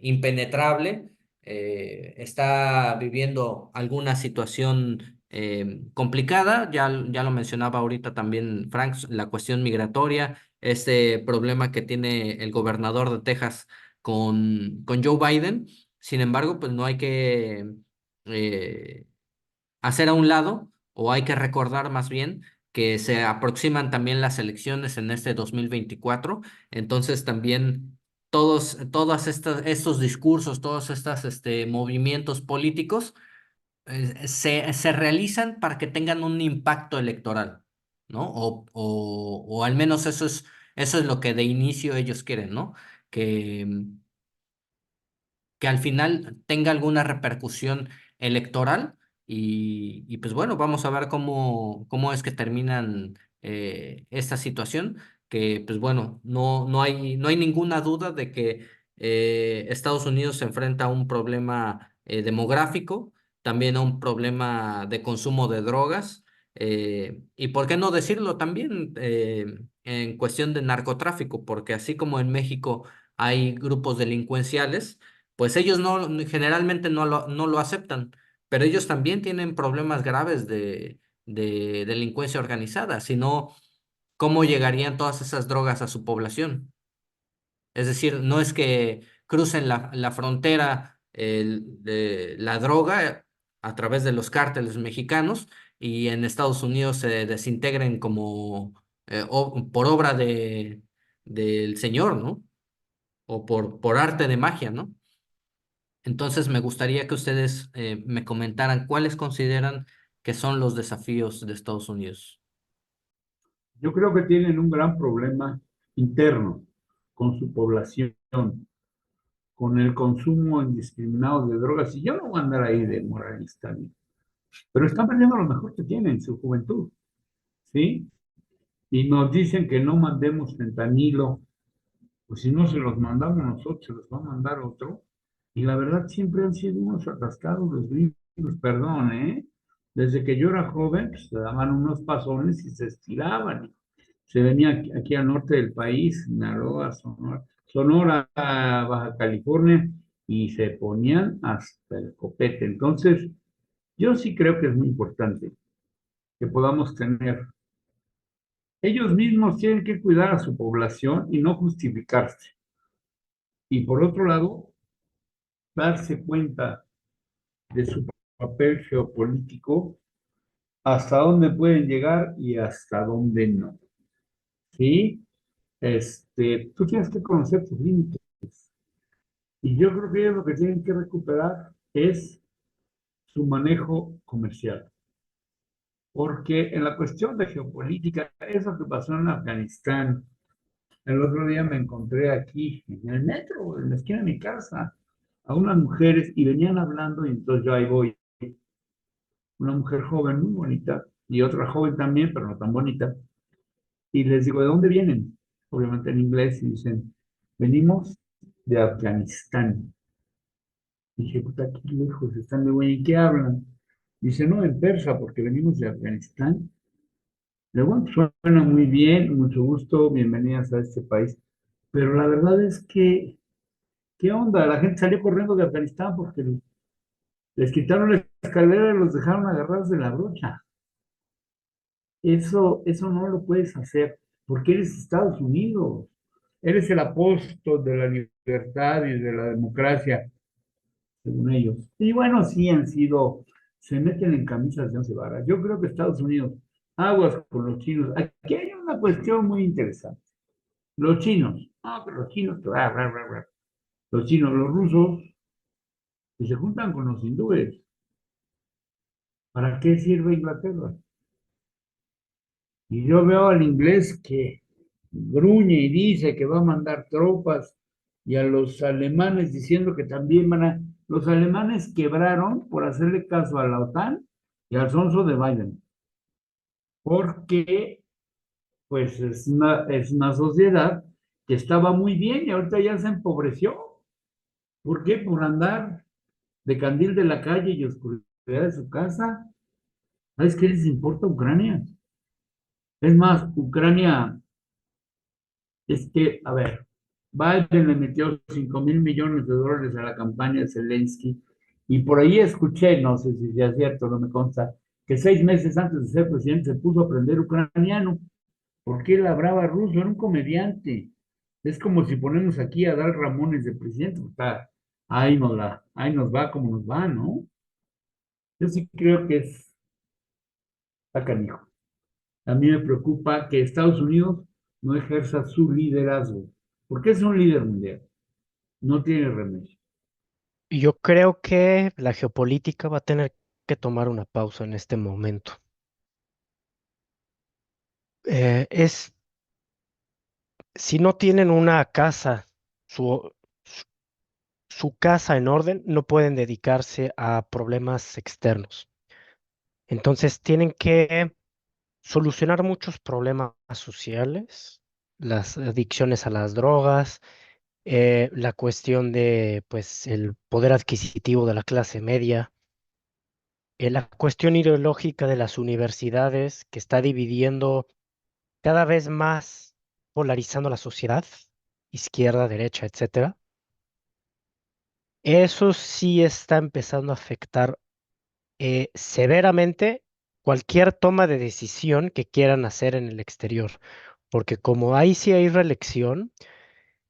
impenetrable, está viviendo alguna situación complicada, ya lo mencionaba ahorita también Frank, la cuestión migratoria, este problema que tiene el gobernador de Texas con Joe Biden. Sin embargo, pues no hay que eh, hacer a un lado, o hay que recordar más bien que se aproximan también las elecciones en este 2024. Entonces también todas estos discursos, todos estos movimientos políticos se realizan para que tengan un impacto electoral, ¿no? O al menos eso es lo que de inicio ellos quieren, ¿no? Que, que al final tenga alguna repercusión electoral y pues bueno, vamos a ver cómo es que terminan esta situación, que pues bueno, no hay ninguna duda de que Estados Unidos se enfrenta a un problema demográfico, también a un problema de consumo de drogas, y por qué no decirlo también en cuestión de narcotráfico, porque así como en México hay grupos delincuenciales, pues ellos generalmente no lo aceptan, pero ellos también tienen problemas graves de delincuencia organizada, si no, ¿cómo llegarían todas esas drogas a su población? Es decir, no es que crucen la frontera la droga a través de los cárteles mexicanos y en Estados Unidos se desintegren como por obra del Señor, ¿no? O por arte de magia, ¿no? Entonces, me gustaría que ustedes me comentaran cuáles consideran que son los desafíos de Estados Unidos. Yo creo que tienen un gran problema interno con su población, con el consumo indiscriminado de drogas. Y yo no voy a andar ahí de moralista, ¿no? Pero están perdiendo lo mejor que tienen, su juventud, ¿sí? Y nos dicen que no mandemos fentanilo, pues si no se los mandamos nosotros, se los va a mandar otro. Y la verdad siempre han sido unos atascados los gringos, perdón, ¿eh? Desde que yo era joven, pues se daban unos pasones y se estiraban. Se venía aquí al norte del país, Sinaloa, Sonora, Baja California, y se ponían hasta el copete. Entonces, yo sí creo que es muy importante que podamos tener. Ellos mismos tienen que cuidar a su población y no justificarse. Y por otro lado, darse cuenta de su papel geopolítico, hasta dónde pueden llegar y hasta dónde no. ¿Sí? Tú tienes que conocer tus límites. Y yo creo que ellos lo que tienen que recuperar es su manejo comercial. Porque en la cuestión de geopolítica, eso que pasó en Afganistán, el otro día me encontré aquí en el metro, en la esquina de mi casa, a unas mujeres y venían hablando y entonces yo ahí voy, una mujer joven muy bonita, y otra joven también, pero no tan bonita. Y les digo, ¿de dónde vienen? Obviamente en inglés, y dicen, venimos de Afganistán. Dije, puta, qué lejos están de güey, ¿en qué hablan? Dice, no, en persa, porque venimos de Afganistán. Luego, suena muy bien, mucho gusto, bienvenidas a este país. Pero la verdad es que, ¿qué onda? La gente salió corriendo de Afganistán porque les quitaron la escalera y los dejaron agarrados de la brocha. Eso no lo puedes hacer porque eres Estados Unidos. Eres el apóstol de la libertad y de la democracia, según ellos. Y bueno, sí han sido, se meten en camisas de once varas. Yo creo que Estados Unidos, aguas con los chinos. Aquí hay una cuestión muy interesante. Los chinos, no, pero los chinos, los chinos, los rusos, que se juntan con los hindúes. ¿Para qué sirve Inglaterra? Y yo veo al inglés que gruñe y dice que va a mandar tropas y a los alemanes diciendo que también van a... Los alemanes quebraron por hacerle caso a la OTAN y al sonso de Biden, porque pues es una sociedad que estaba muy bien y ahorita ya se empobreció. ¿Por qué? Por andar de candil de la calle y oscuridad de su casa. ¿Sabes qué les importa Ucrania? Es más, Ucrania es que, a ver, Biden le metió $5,000 millones a la campaña de Zelensky y por ahí escuché, no sé si sea cierto, no me consta, que 6 meses antes de ser presidente se puso a aprender ucraniano porque él hablaba ruso, era un comediante. Es como si ponemos aquí a Dal Ramones de presidente, pues, ahí nos va como nos va, ¿no? Yo sí creo que está canijo. A mí me preocupa que Estados Unidos no ejerza su liderazgo, porque es un líder mundial, no tiene remedio. Y yo creo que la geopolítica va a tener que tomar una pausa en este momento. Es, si no tienen una casa, su, su su casa en orden, no pueden dedicarse a problemas externos. Entonces tienen que solucionar muchos problemas sociales, las adicciones a las drogas, la cuestión de, pues, el poder adquisitivo de la clase media, la cuestión ideológica de las universidades que está dividiendo cada vez más, polarizando la sociedad, izquierda, derecha, etcétera. Eso sí está empezando a afectar severamente cualquier toma de decisión que quieran hacer en el exterior, porque como ahí sí hay reelección,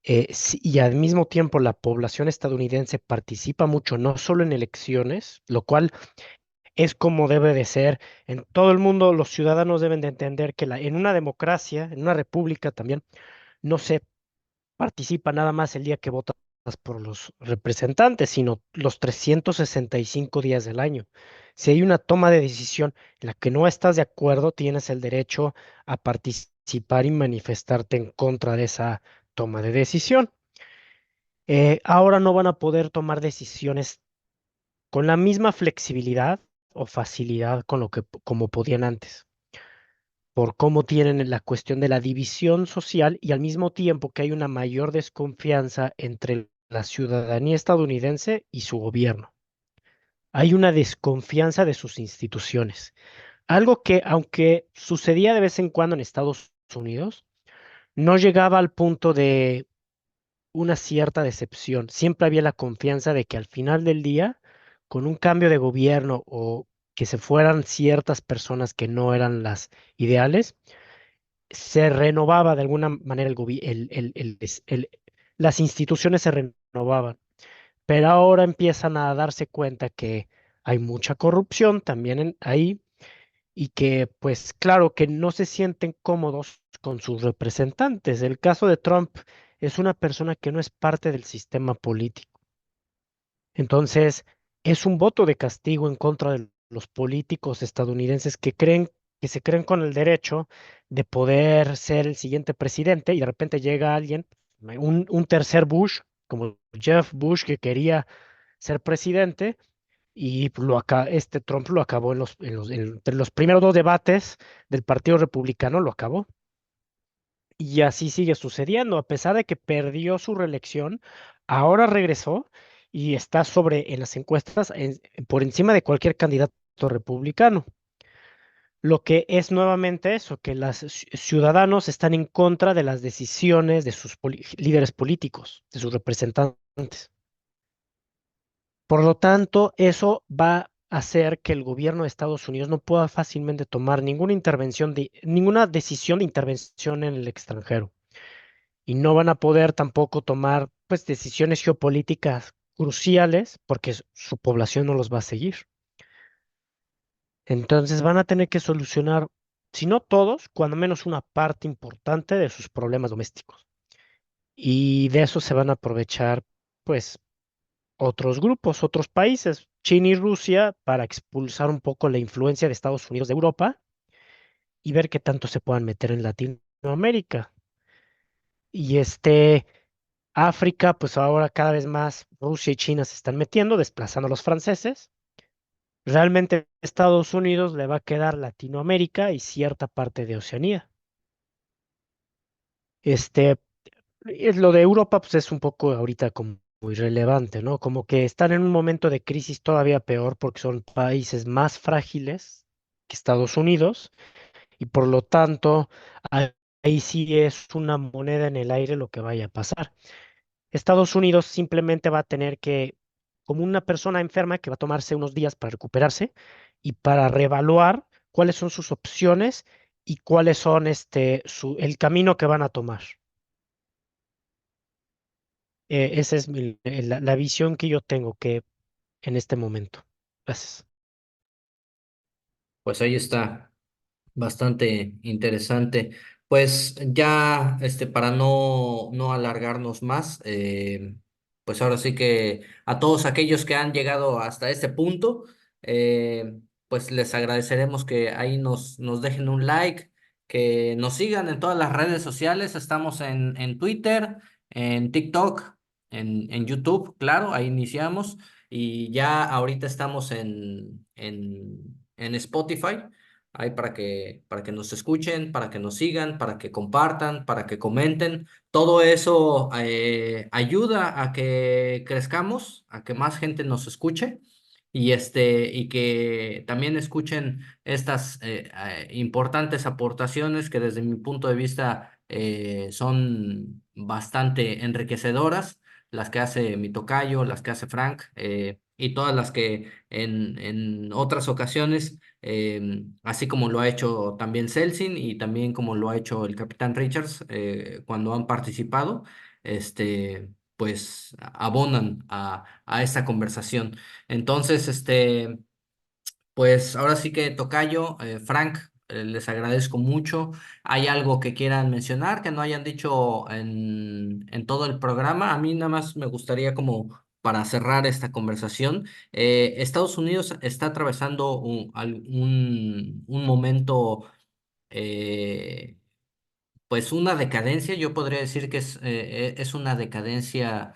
y al mismo tiempo la población estadounidense participa mucho, no solo en elecciones, lo cual es como debe de ser. En todo el mundo los ciudadanos deben de entender que en una democracia, en una república también, no se participa nada más el día que votas por los representantes, sino los 365 días del año. Si hay una toma de decisión en la que no estás de acuerdo, tienes el derecho a participar y manifestarte en contra de esa toma de decisión. Ahora no van a poder tomar decisiones con la misma flexibilidad o facilidad con lo que como podían antes, por cómo tienen la cuestión de la división social y al mismo tiempo que hay una mayor desconfianza entre la ciudadanía estadounidense y su gobierno. Hay una desconfianza de sus instituciones, algo que aunque sucedía de vez en cuando en Estados Unidos, no llegaba al punto de una cierta decepción. Siempre había la confianza de que al final del día, con un cambio de gobierno o que se fueran ciertas personas que no eran las ideales, se renovaba de alguna manera las instituciones se renovaban, pero ahora empiezan a darse cuenta que hay mucha corrupción también ahí y que pues claro que no se sienten cómodos con sus representantes. El caso de Trump es una persona que no es parte del sistema político. Entonces, es un voto de castigo en contra de los políticos estadounidenses que se creen con el derecho de poder ser el siguiente presidente y de repente llega alguien, un tercer Bush, como Jeff Bush, que quería ser presidente y Trump lo acabó entre los primeros dos debates del Partido Republicano, lo acabó. Y así sigue sucediendo, a pesar de que perdió su reelección, ahora regresó y está en las encuestas por encima de cualquier candidato republicano. Lo que es nuevamente eso, que los ciudadanos están en contra de las decisiones de sus líderes políticos, de sus representantes. Por lo tanto, eso va a hacer que el gobierno de Estados Unidos no pueda fácilmente tomar ninguna decisión de intervención en el extranjero. Y no van a poder tampoco tomar pues decisiones geopolíticas cruciales porque su población no los va a seguir. Entonces van a tener que solucionar, si no todos, cuando menos una parte importante de sus problemas domésticos. Y de eso se van a aprovechar pues otros grupos, otros países, China y Rusia, para expulsar un poco la influencia de Estados Unidos de Europa y ver qué tanto se puedan meter en Latinoamérica. Y África, pues ahora cada vez más Rusia y China se están metiendo, desplazando a los franceses. Realmente Estados Unidos le va a quedar Latinoamérica y cierta parte de Oceanía. Este, es lo de Europa, pues es un poco ahorita como muy relevante, ¿no? Como que están en un momento de crisis todavía peor porque son países más frágiles que Estados Unidos y por lo tanto ahí sí es una moneda en el aire lo que vaya a pasar. Estados Unidos simplemente va a tener que, como una persona enferma que va a tomarse unos días para recuperarse y para reevaluar cuáles son sus opciones y cuáles son el camino que van a tomar. Esa es la visión que yo tengo que en este momento. Gracias. Pues ahí está. Bastante interesante. Pues ya, para no alargarnos más, pues ahora sí que a todos aquellos que han llegado hasta este punto, pues les agradeceremos que ahí nos dejen un like, que nos sigan en todas las redes sociales. Estamos en Twitter, en TikTok, en YouTube, claro, ahí iniciamos. Y ya ahorita estamos en Spotify. Ahí para que nos escuchen, para que nos sigan, para que compartan, para que comenten. Todo eso ayuda a que crezcamos, a que más gente nos escuche y que también escuchen estas importantes aportaciones que desde mi punto de vista son bastante enriquecedoras, las que hace mi tocayo, las que hace Frank, y todas las que en otras ocasiones, así como lo ha hecho también Celsin y también como lo ha hecho el Capitán Richards cuando han participado, pues abonan a esta conversación. Entonces, pues ahora sí que tocayo, Frank, les agradezco mucho. ¿Hay algo que quieran mencionar que no hayan dicho en todo el programa? A mí nada más me gustaría como para cerrar esta conversación. Estados Unidos está atravesando un momento, eh, pues una decadencia, yo podría decir que es una decadencia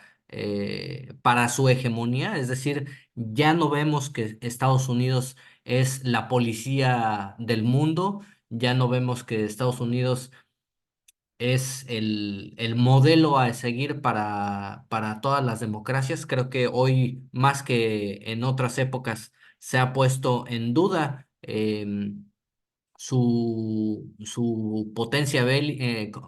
para su hegemonía, es decir, ya no vemos que Estados Unidos es la policía del mundo, ya no vemos que Estados Unidos es el modelo a seguir para todas las democracias. Creo que hoy, más que en otras épocas, se ha puesto en duda. Su potencia bélica,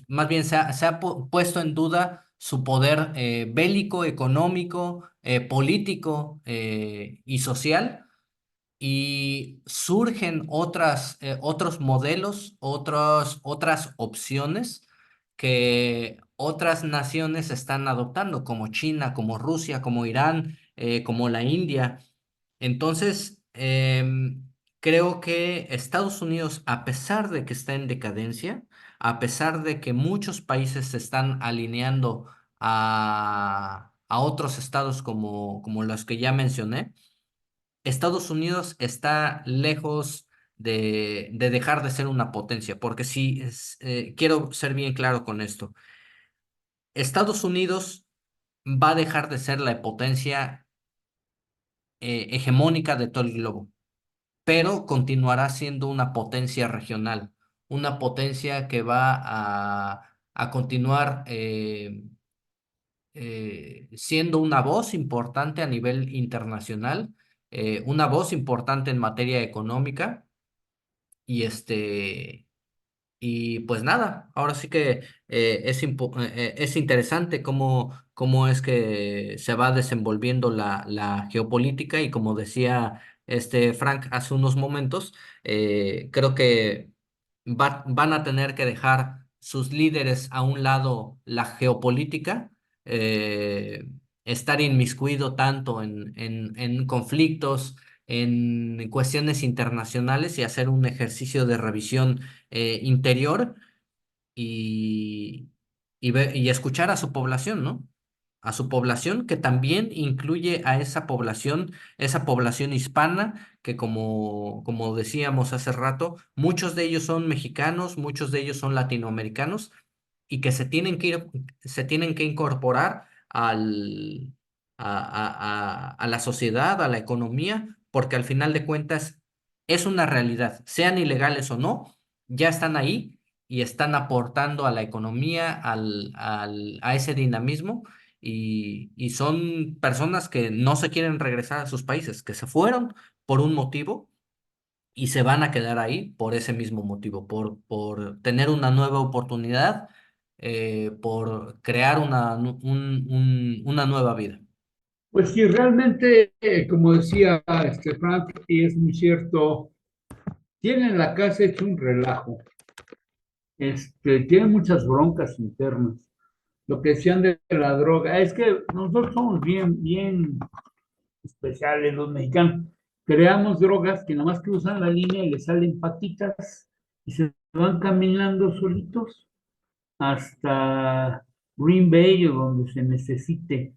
más bien se ha puesto en duda su poder bélico, económico, político y social, y surgen otros modelos, otras opciones que otras naciones están adoptando, como China, como Rusia, como Irán, como la India. Entonces, creo que Estados Unidos, a pesar de que está en decadencia, a pesar de que muchos países se están alineando a otros estados como los que ya mencioné, Estados Unidos está lejos de dejar de ser una potencia, porque sí, quiero ser bien claro con esto. Estados Unidos va a dejar de ser la potencia hegemónica de todo el globo, pero continuará siendo una potencia regional, una potencia que va a continuar siendo una voz importante a nivel internacional, una voz importante en materia económica y y pues nada, ahora sí que es interesante cómo es que se va desenvolviendo la geopolítica y como decía Frank hace unos momentos, creo que van a tener que dejar sus líderes a un lado la geopolítica, estar inmiscuido tanto en conflictos, en cuestiones internacionales y hacer un ejercicio de revisión interior y, y escuchar a su población, ¿no? A su población, que también incluye a esa población hispana, que como decíamos hace rato, muchos de ellos son mexicanos, muchos de ellos son latinoamericanos, y que se tienen que incorporar a la sociedad, a la economía, porque al final de cuentas es una realidad, sean ilegales o no, ya están ahí y están aportando a la economía, a ese dinamismo, y son personas que no se quieren regresar a sus países, que se fueron por un motivo y se van a quedar ahí por ese mismo motivo, por tener una nueva oportunidad, por crear una nueva vida. Pues sí, realmente, como decía Frank, y es muy cierto, tienen la casa hecho un relajo, tienen muchas broncas internas. Lo que decían de la droga, es que nosotros somos bien especiales los mexicanos. Creamos drogas que nada más cruzan la línea y le salen patitas y se van caminando solitos hasta Green Bay o donde se necesite.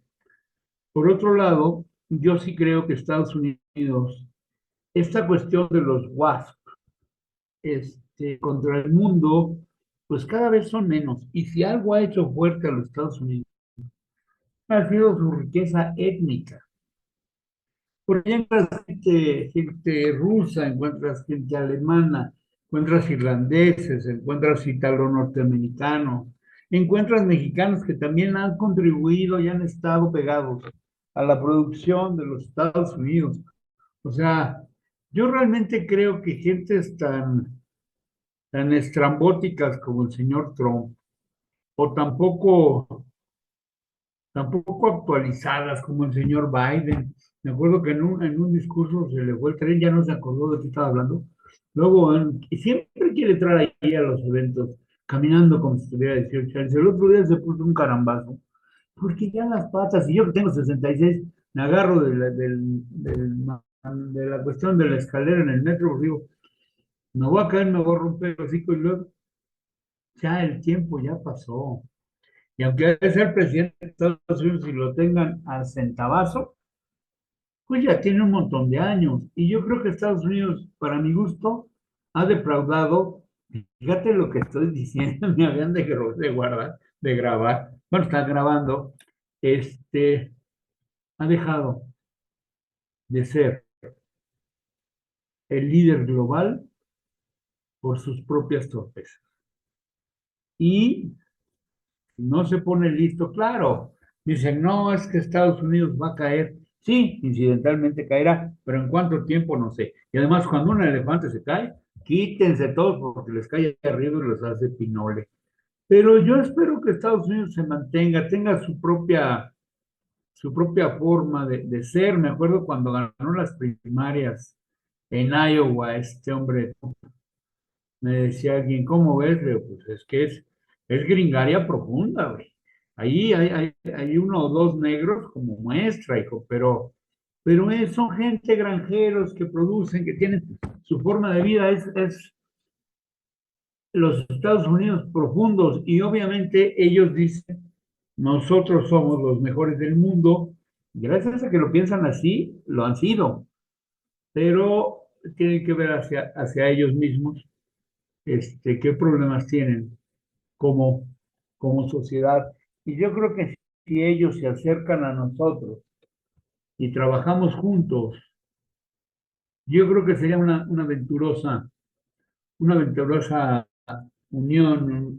Por otro lado, yo sí creo que Estados Unidos, esta cuestión de los WASP, contra el mundo, pues cada vez son menos. Y si algo ha hecho fuerte a los Estados Unidos, ha sido su riqueza étnica. Porque encuentras gente rusa, encuentras gente alemana, encuentras irlandeses, encuentras italo-norteamericanos, encuentras mexicanos que también han contribuido y han estado pegados a la producción de los Estados Unidos. O sea, yo realmente creo que gentes tan estrambóticas como el señor Trump, o tampoco actualizadas como el señor Biden. Me acuerdo que en un discurso se le fue el tren, ya no se acordó de qué estaba hablando. Luego, y siempre quiere entrar ahí a los eventos, caminando como si tuviera 18 años. El otro día se puso un carambazo, porque ya las patas, y yo que tengo 66, me agarro de la cuestión de la escalera en el metro, digo, me voy a caer, me voy a romper el hocico y luego, ya el tiempo ya pasó. Y aunque es el presidente de Estados Unidos y lo tengan al centavazo, pues ya tiene un montón de años. Y yo creo que Estados Unidos, para mi gusto, ha defraudado. Fíjate lo que estoy diciendo, me habían de grabar. Bueno, está grabando. Ha dejado de ser el líder global por sus propias torpezas. Y no se pone listo, claro. Dicen, no, es que Estados Unidos va a caer. Sí, incidentalmente caerá, pero en cuánto tiempo no sé. Y además, cuando un elefante se cae, quítense todos porque les cae arriba y los hace pinole. Pero yo espero que Estados Unidos se mantenga, tenga su propia forma de ser. Me acuerdo cuando ganó las primarias en Iowa, este hombre, me decía alguien, ¿cómo ves? Le digo, pues es que es gringaria profunda, güey. Ahí hay uno o dos negros como muestra, hijo, pero son gente granjeros que producen, que tienen su forma de vida, es los Estados Unidos profundos y obviamente ellos dicen, nosotros somos los mejores del mundo, gracias a que lo piensan así, lo han sido, pero tienen que ver hacia ellos mismos, qué problemas tienen como, como sociedad. Y yo creo que si ellos se acercan a nosotros y trabajamos juntos, yo creo que sería una venturosa unión.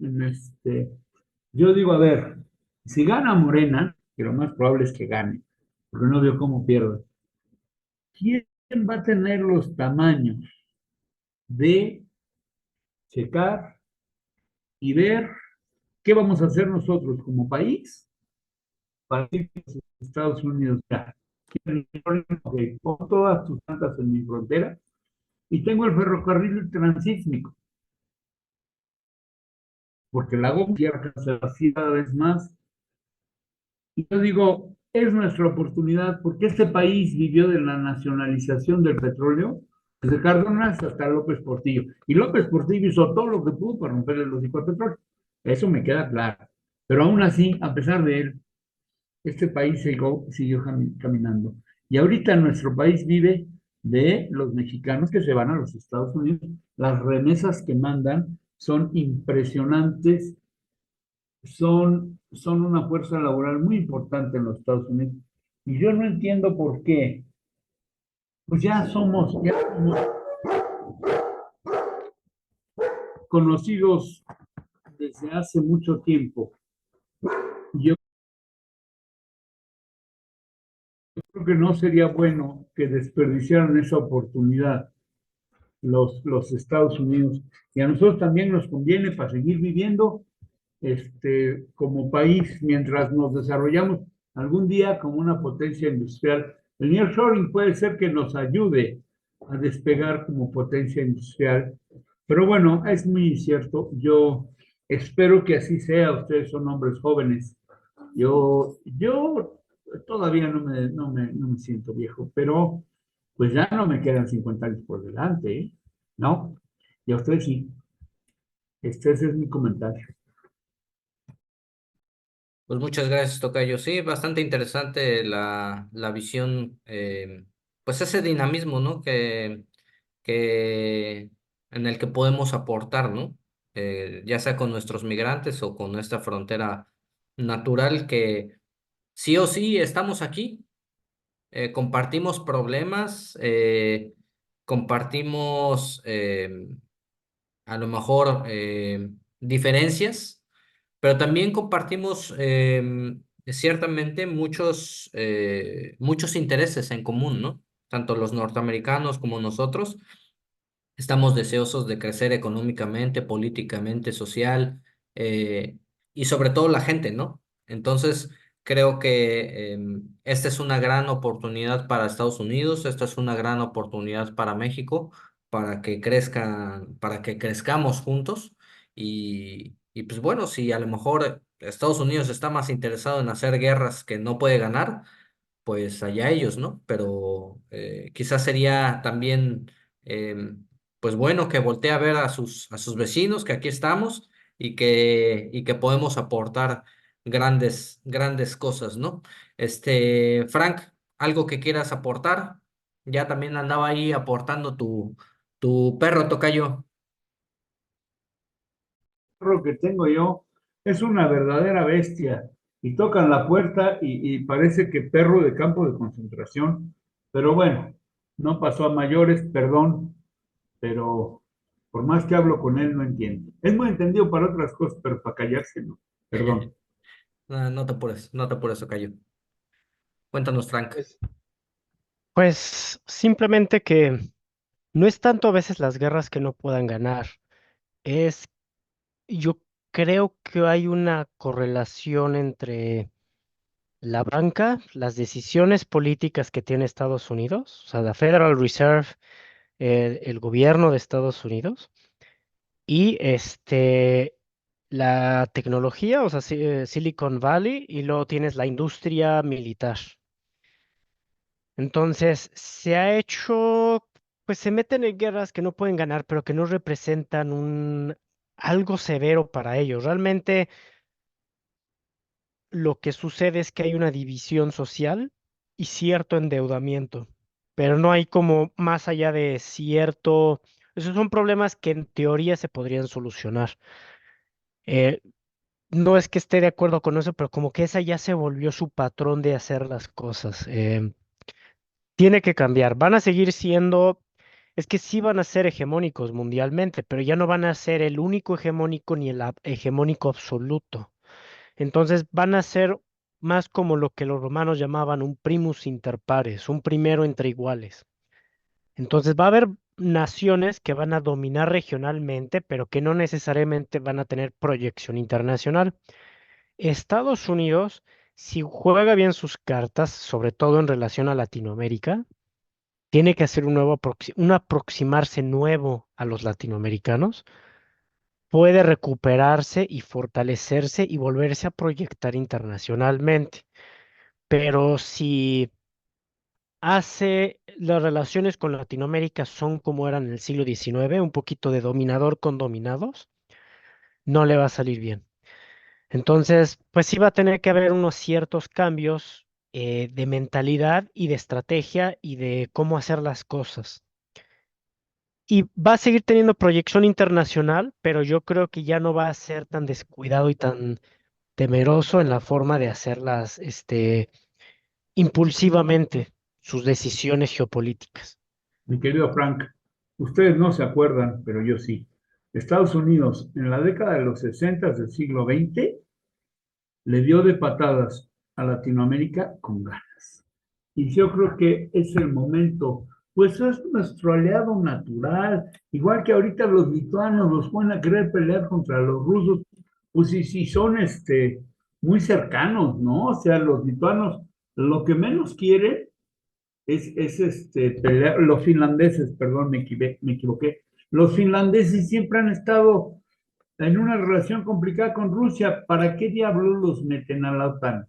Yo digo, a ver, si gana Morena, que lo más probable es que gane, porque no veo cómo pierde, ¿quién va a tener los tamaños de checar y ver qué vamos a hacer nosotros como país para ir a los Estados Unidos? Ya, ok, pongo todas tus plantas en mi frontera y tengo el ferrocarril transísmico, porque la gobierno se vacía cada vez más. Y yo digo, es nuestra oportunidad, porque este país vivió de la nacionalización del petróleo, desde Cárdenas hasta López Portillo. Y López Portillo hizo todo lo que pudo para romperle los hocico al petróleo. Eso me queda claro. Pero aún así, a pesar de él, este país siguió caminando. Y ahorita nuestro país vive de los mexicanos que se van a los Estados Unidos. Las remesas que mandan son impresionantes, son una fuerza laboral muy importante en los Estados Unidos. Y yo no entiendo por qué. Pues ya somos conocidos desde hace mucho tiempo. Yo creo que no sería bueno que desperdiciaran esa oportunidad los Estados Unidos. Y a nosotros también nos conviene para seguir viviendo como país mientras nos desarrollamos algún día como una potencia industrial. El nearshoring puede ser que nos ayude a despegar como potencia industrial, pero bueno, es muy incierto. Yo espero que así sea. Ustedes son hombres jóvenes. Yo todavía no me siento viejo, pero pues ya no me quedan 50 años por delante, ¿eh? ¿No? Y a ustedes sí. Ese es mi comentario. Pues muchas gracias, Tocayo. Sí, bastante interesante la visión, pues ese dinamismo, ¿no? Que en el que podemos aportar, ¿no? Ya sea con nuestros migrantes o con esta frontera natural que sí o sí estamos aquí, compartimos problemas, compartimos a lo mejor diferencias, pero también compartimos ciertamente muchos intereses en común, ¿no? Tanto los norteamericanos como nosotros estamos deseosos de crecer económicamente, políticamente, social, eh, y sobre todo la gente, ¿no? Entonces, creo que esta es una gran oportunidad para Estados Unidos, esta es una gran oportunidad para México, para que crezcamos juntos. Y pues bueno, si a lo mejor Estados Unidos está más interesado en hacer guerras que no puede ganar, pues allá ellos, ¿no? Pero quizás sería también, pues bueno, que voltee a ver a sus vecinos, que aquí estamos y que podemos aportar grandes cosas, ¿no? Frank, algo que quieras aportar. Ya también andaba ahí aportando tu perro, tocayo. Perro que tengo yo es una verdadera bestia y tocan la puerta y parece que perro de campo de concentración, pero bueno, no pasó a mayores, perdón, pero por más que hablo con él no entiendo. Es muy entendido para otras cosas, pero para callarse no, perdón. No, no te apures, tocayo. Cuéntanos, Frank. Pues, pues simplemente que no es tanto a veces las guerras que no puedan ganar, es yo creo que hay una correlación entre la banca, las decisiones políticas que tiene Estados Unidos, o sea, la Federal Reserve, el gobierno de Estados Unidos, y la tecnología, o sea, Silicon Valley, y luego tienes la industria militar. Entonces, se ha hecho, pues se meten en guerras que no pueden ganar, pero que no representan algo severo para ellos. Realmente lo que sucede es que hay una división social y cierto endeudamiento, pero no hay como más allá de cierto, esos son problemas que en teoría se podrían solucionar. Eh, no es que esté de acuerdo con eso, pero como que esa ya se volvió su patrón de hacer las cosas. tiene que cambiar. Van a seguir siendo, es que sí van a ser hegemónicos mundialmente, pero ya no van a ser el único hegemónico ni el hegemónico absoluto. Entonces van a ser más como lo que los romanos llamaban un primus inter pares, un primero entre iguales. Entonces va a haber naciones que van a dominar regionalmente, pero que no necesariamente van a tener proyección internacional. Estados Unidos, si juega bien sus cartas, sobre todo en relación a Latinoamérica, tiene que hacer un aproximarse nuevo a los latinoamericanos, puede recuperarse y fortalecerse y volverse a proyectar internacionalmente. Pero si hace las relaciones con Latinoamérica son como eran en el siglo XIX, un poquito de dominador con dominados, no le va a salir bien. Entonces, pues sí va a tener que haber unos ciertos cambios de mentalidad y de estrategia y de cómo hacer las cosas. Y va a seguir teniendo proyección internacional, pero yo creo que ya no va a ser tan descuidado y tan temeroso en la forma de hacerlas, impulsivamente, sus decisiones geopolíticas. Mi querido Frank, ustedes no se acuerdan, pero yo sí. Estados Unidos, en la década de los 60 del siglo XX, le dio de patadas a Latinoamérica con ganas. Y yo creo que es el momento, pues es nuestro aliado natural, igual que ahorita los lituanos los ponen a querer pelear contra los rusos, pues sí son muy cercanos, ¿no? O sea, los lituanos lo que menos quieren es pelear, los finlandeses, perdón, me equivoqué, los finlandeses siempre han estado en una relación complicada con Rusia. ¿Para qué diablos los meten a la OTAN?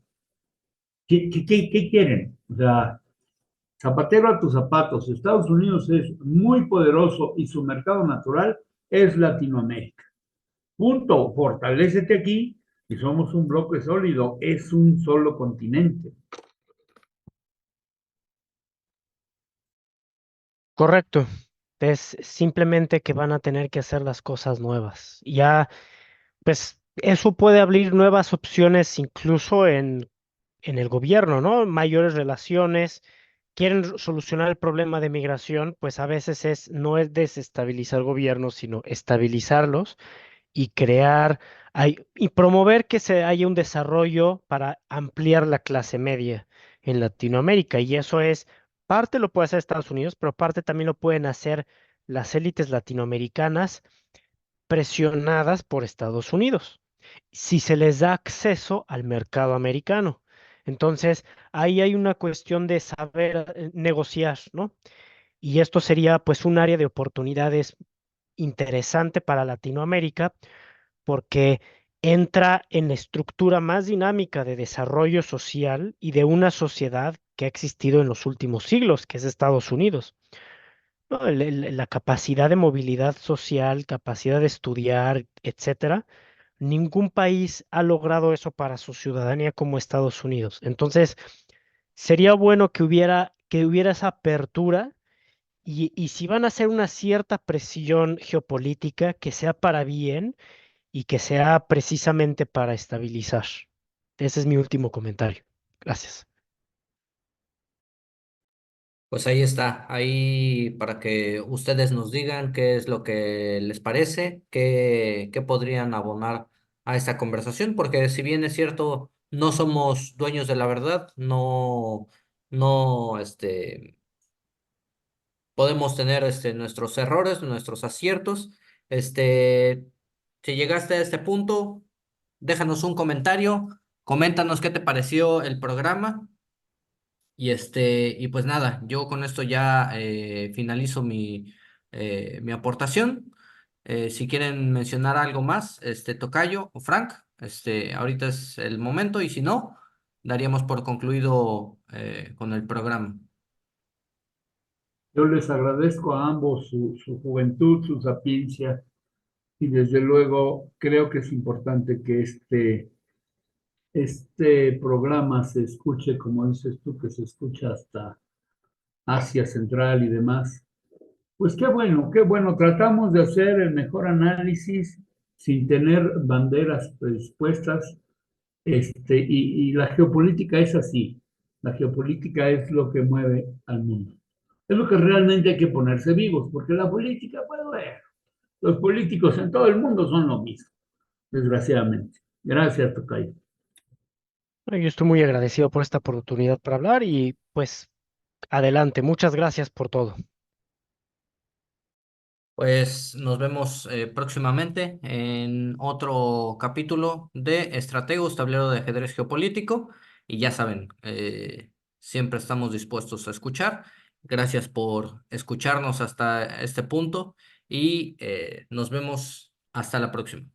¿Qué quieren? O sea, zapatero a tus zapatos. Estados Unidos es muy poderoso y su mercado natural es Latinoamérica. Punto. Fortalécete aquí y somos un bloque sólido. Es un solo continente. Correcto. Es simplemente que van a tener que hacer las cosas nuevas. Ya, pues eso puede abrir nuevas opciones incluso en el gobierno, ¿no? Mayores relaciones. Quieren solucionar el problema de migración, pues a veces no es desestabilizar gobiernos, sino estabilizarlos y crear y promover que se haya un desarrollo para ampliar la clase media en Latinoamérica. Y eso es, parte lo puede hacer Estados Unidos, pero parte también lo pueden hacer las élites latinoamericanas presionadas por Estados Unidos, si se les da acceso al mercado americano. Entonces, ahí hay una cuestión de saber negociar, ¿no? Y esto sería pues un área de oportunidades interesante para Latinoamérica porque entra en la estructura más dinámica de desarrollo social y de una sociedad que ha existido en los últimos siglos, que es Estados Unidos. ¿No? La capacidad de movilidad social, capacidad de estudiar, etcétera. Ningún país ha logrado eso para su ciudadanía como Estados Unidos. Entonces, sería bueno que hubiera esa apertura y si van a hacer una cierta presión geopolítica, que sea para bien y que sea precisamente para estabilizar. Ese es mi último comentario. Gracias. Pues ahí está, ahí para que ustedes nos digan qué es lo que les parece, qué podrían abonar a esta conversación, porque si bien es cierto, no somos dueños de la verdad, no, podemos tener nuestros errores, nuestros aciertos. Este, si llegaste a este punto, déjanos un comentario, coméntanos qué te pareció el programa. Y pues nada, yo con esto ya finalizo mi aportación. Si quieren mencionar algo más, Tocayo o Frank, ahorita es el momento, y si no, daríamos por concluido con el programa. Yo les agradezco a ambos su juventud, su sapiencia y desde luego creo que es importante que este programa se escuche, como dices tú, que se escucha hasta Asia Central y demás. Pues qué bueno, tratamos de hacer el mejor análisis sin tener banderas predispuestas, y la geopolítica es así. La geopolítica es lo que mueve al mundo. Es lo que realmente hay que ponerse vivos, porque la política, pues bueno, los políticos en todo el mundo son lo mismo, desgraciadamente. Gracias, Tocayo. Yo estoy muy agradecido por esta oportunidad para hablar y pues adelante. Muchas gracias por todo. Pues nos vemos próximamente en otro capítulo de Estrategos, tablero de ajedrez geopolítico. Y ya saben, siempre estamos dispuestos a escuchar. Gracias por escucharnos hasta este punto y nos vemos hasta la próxima.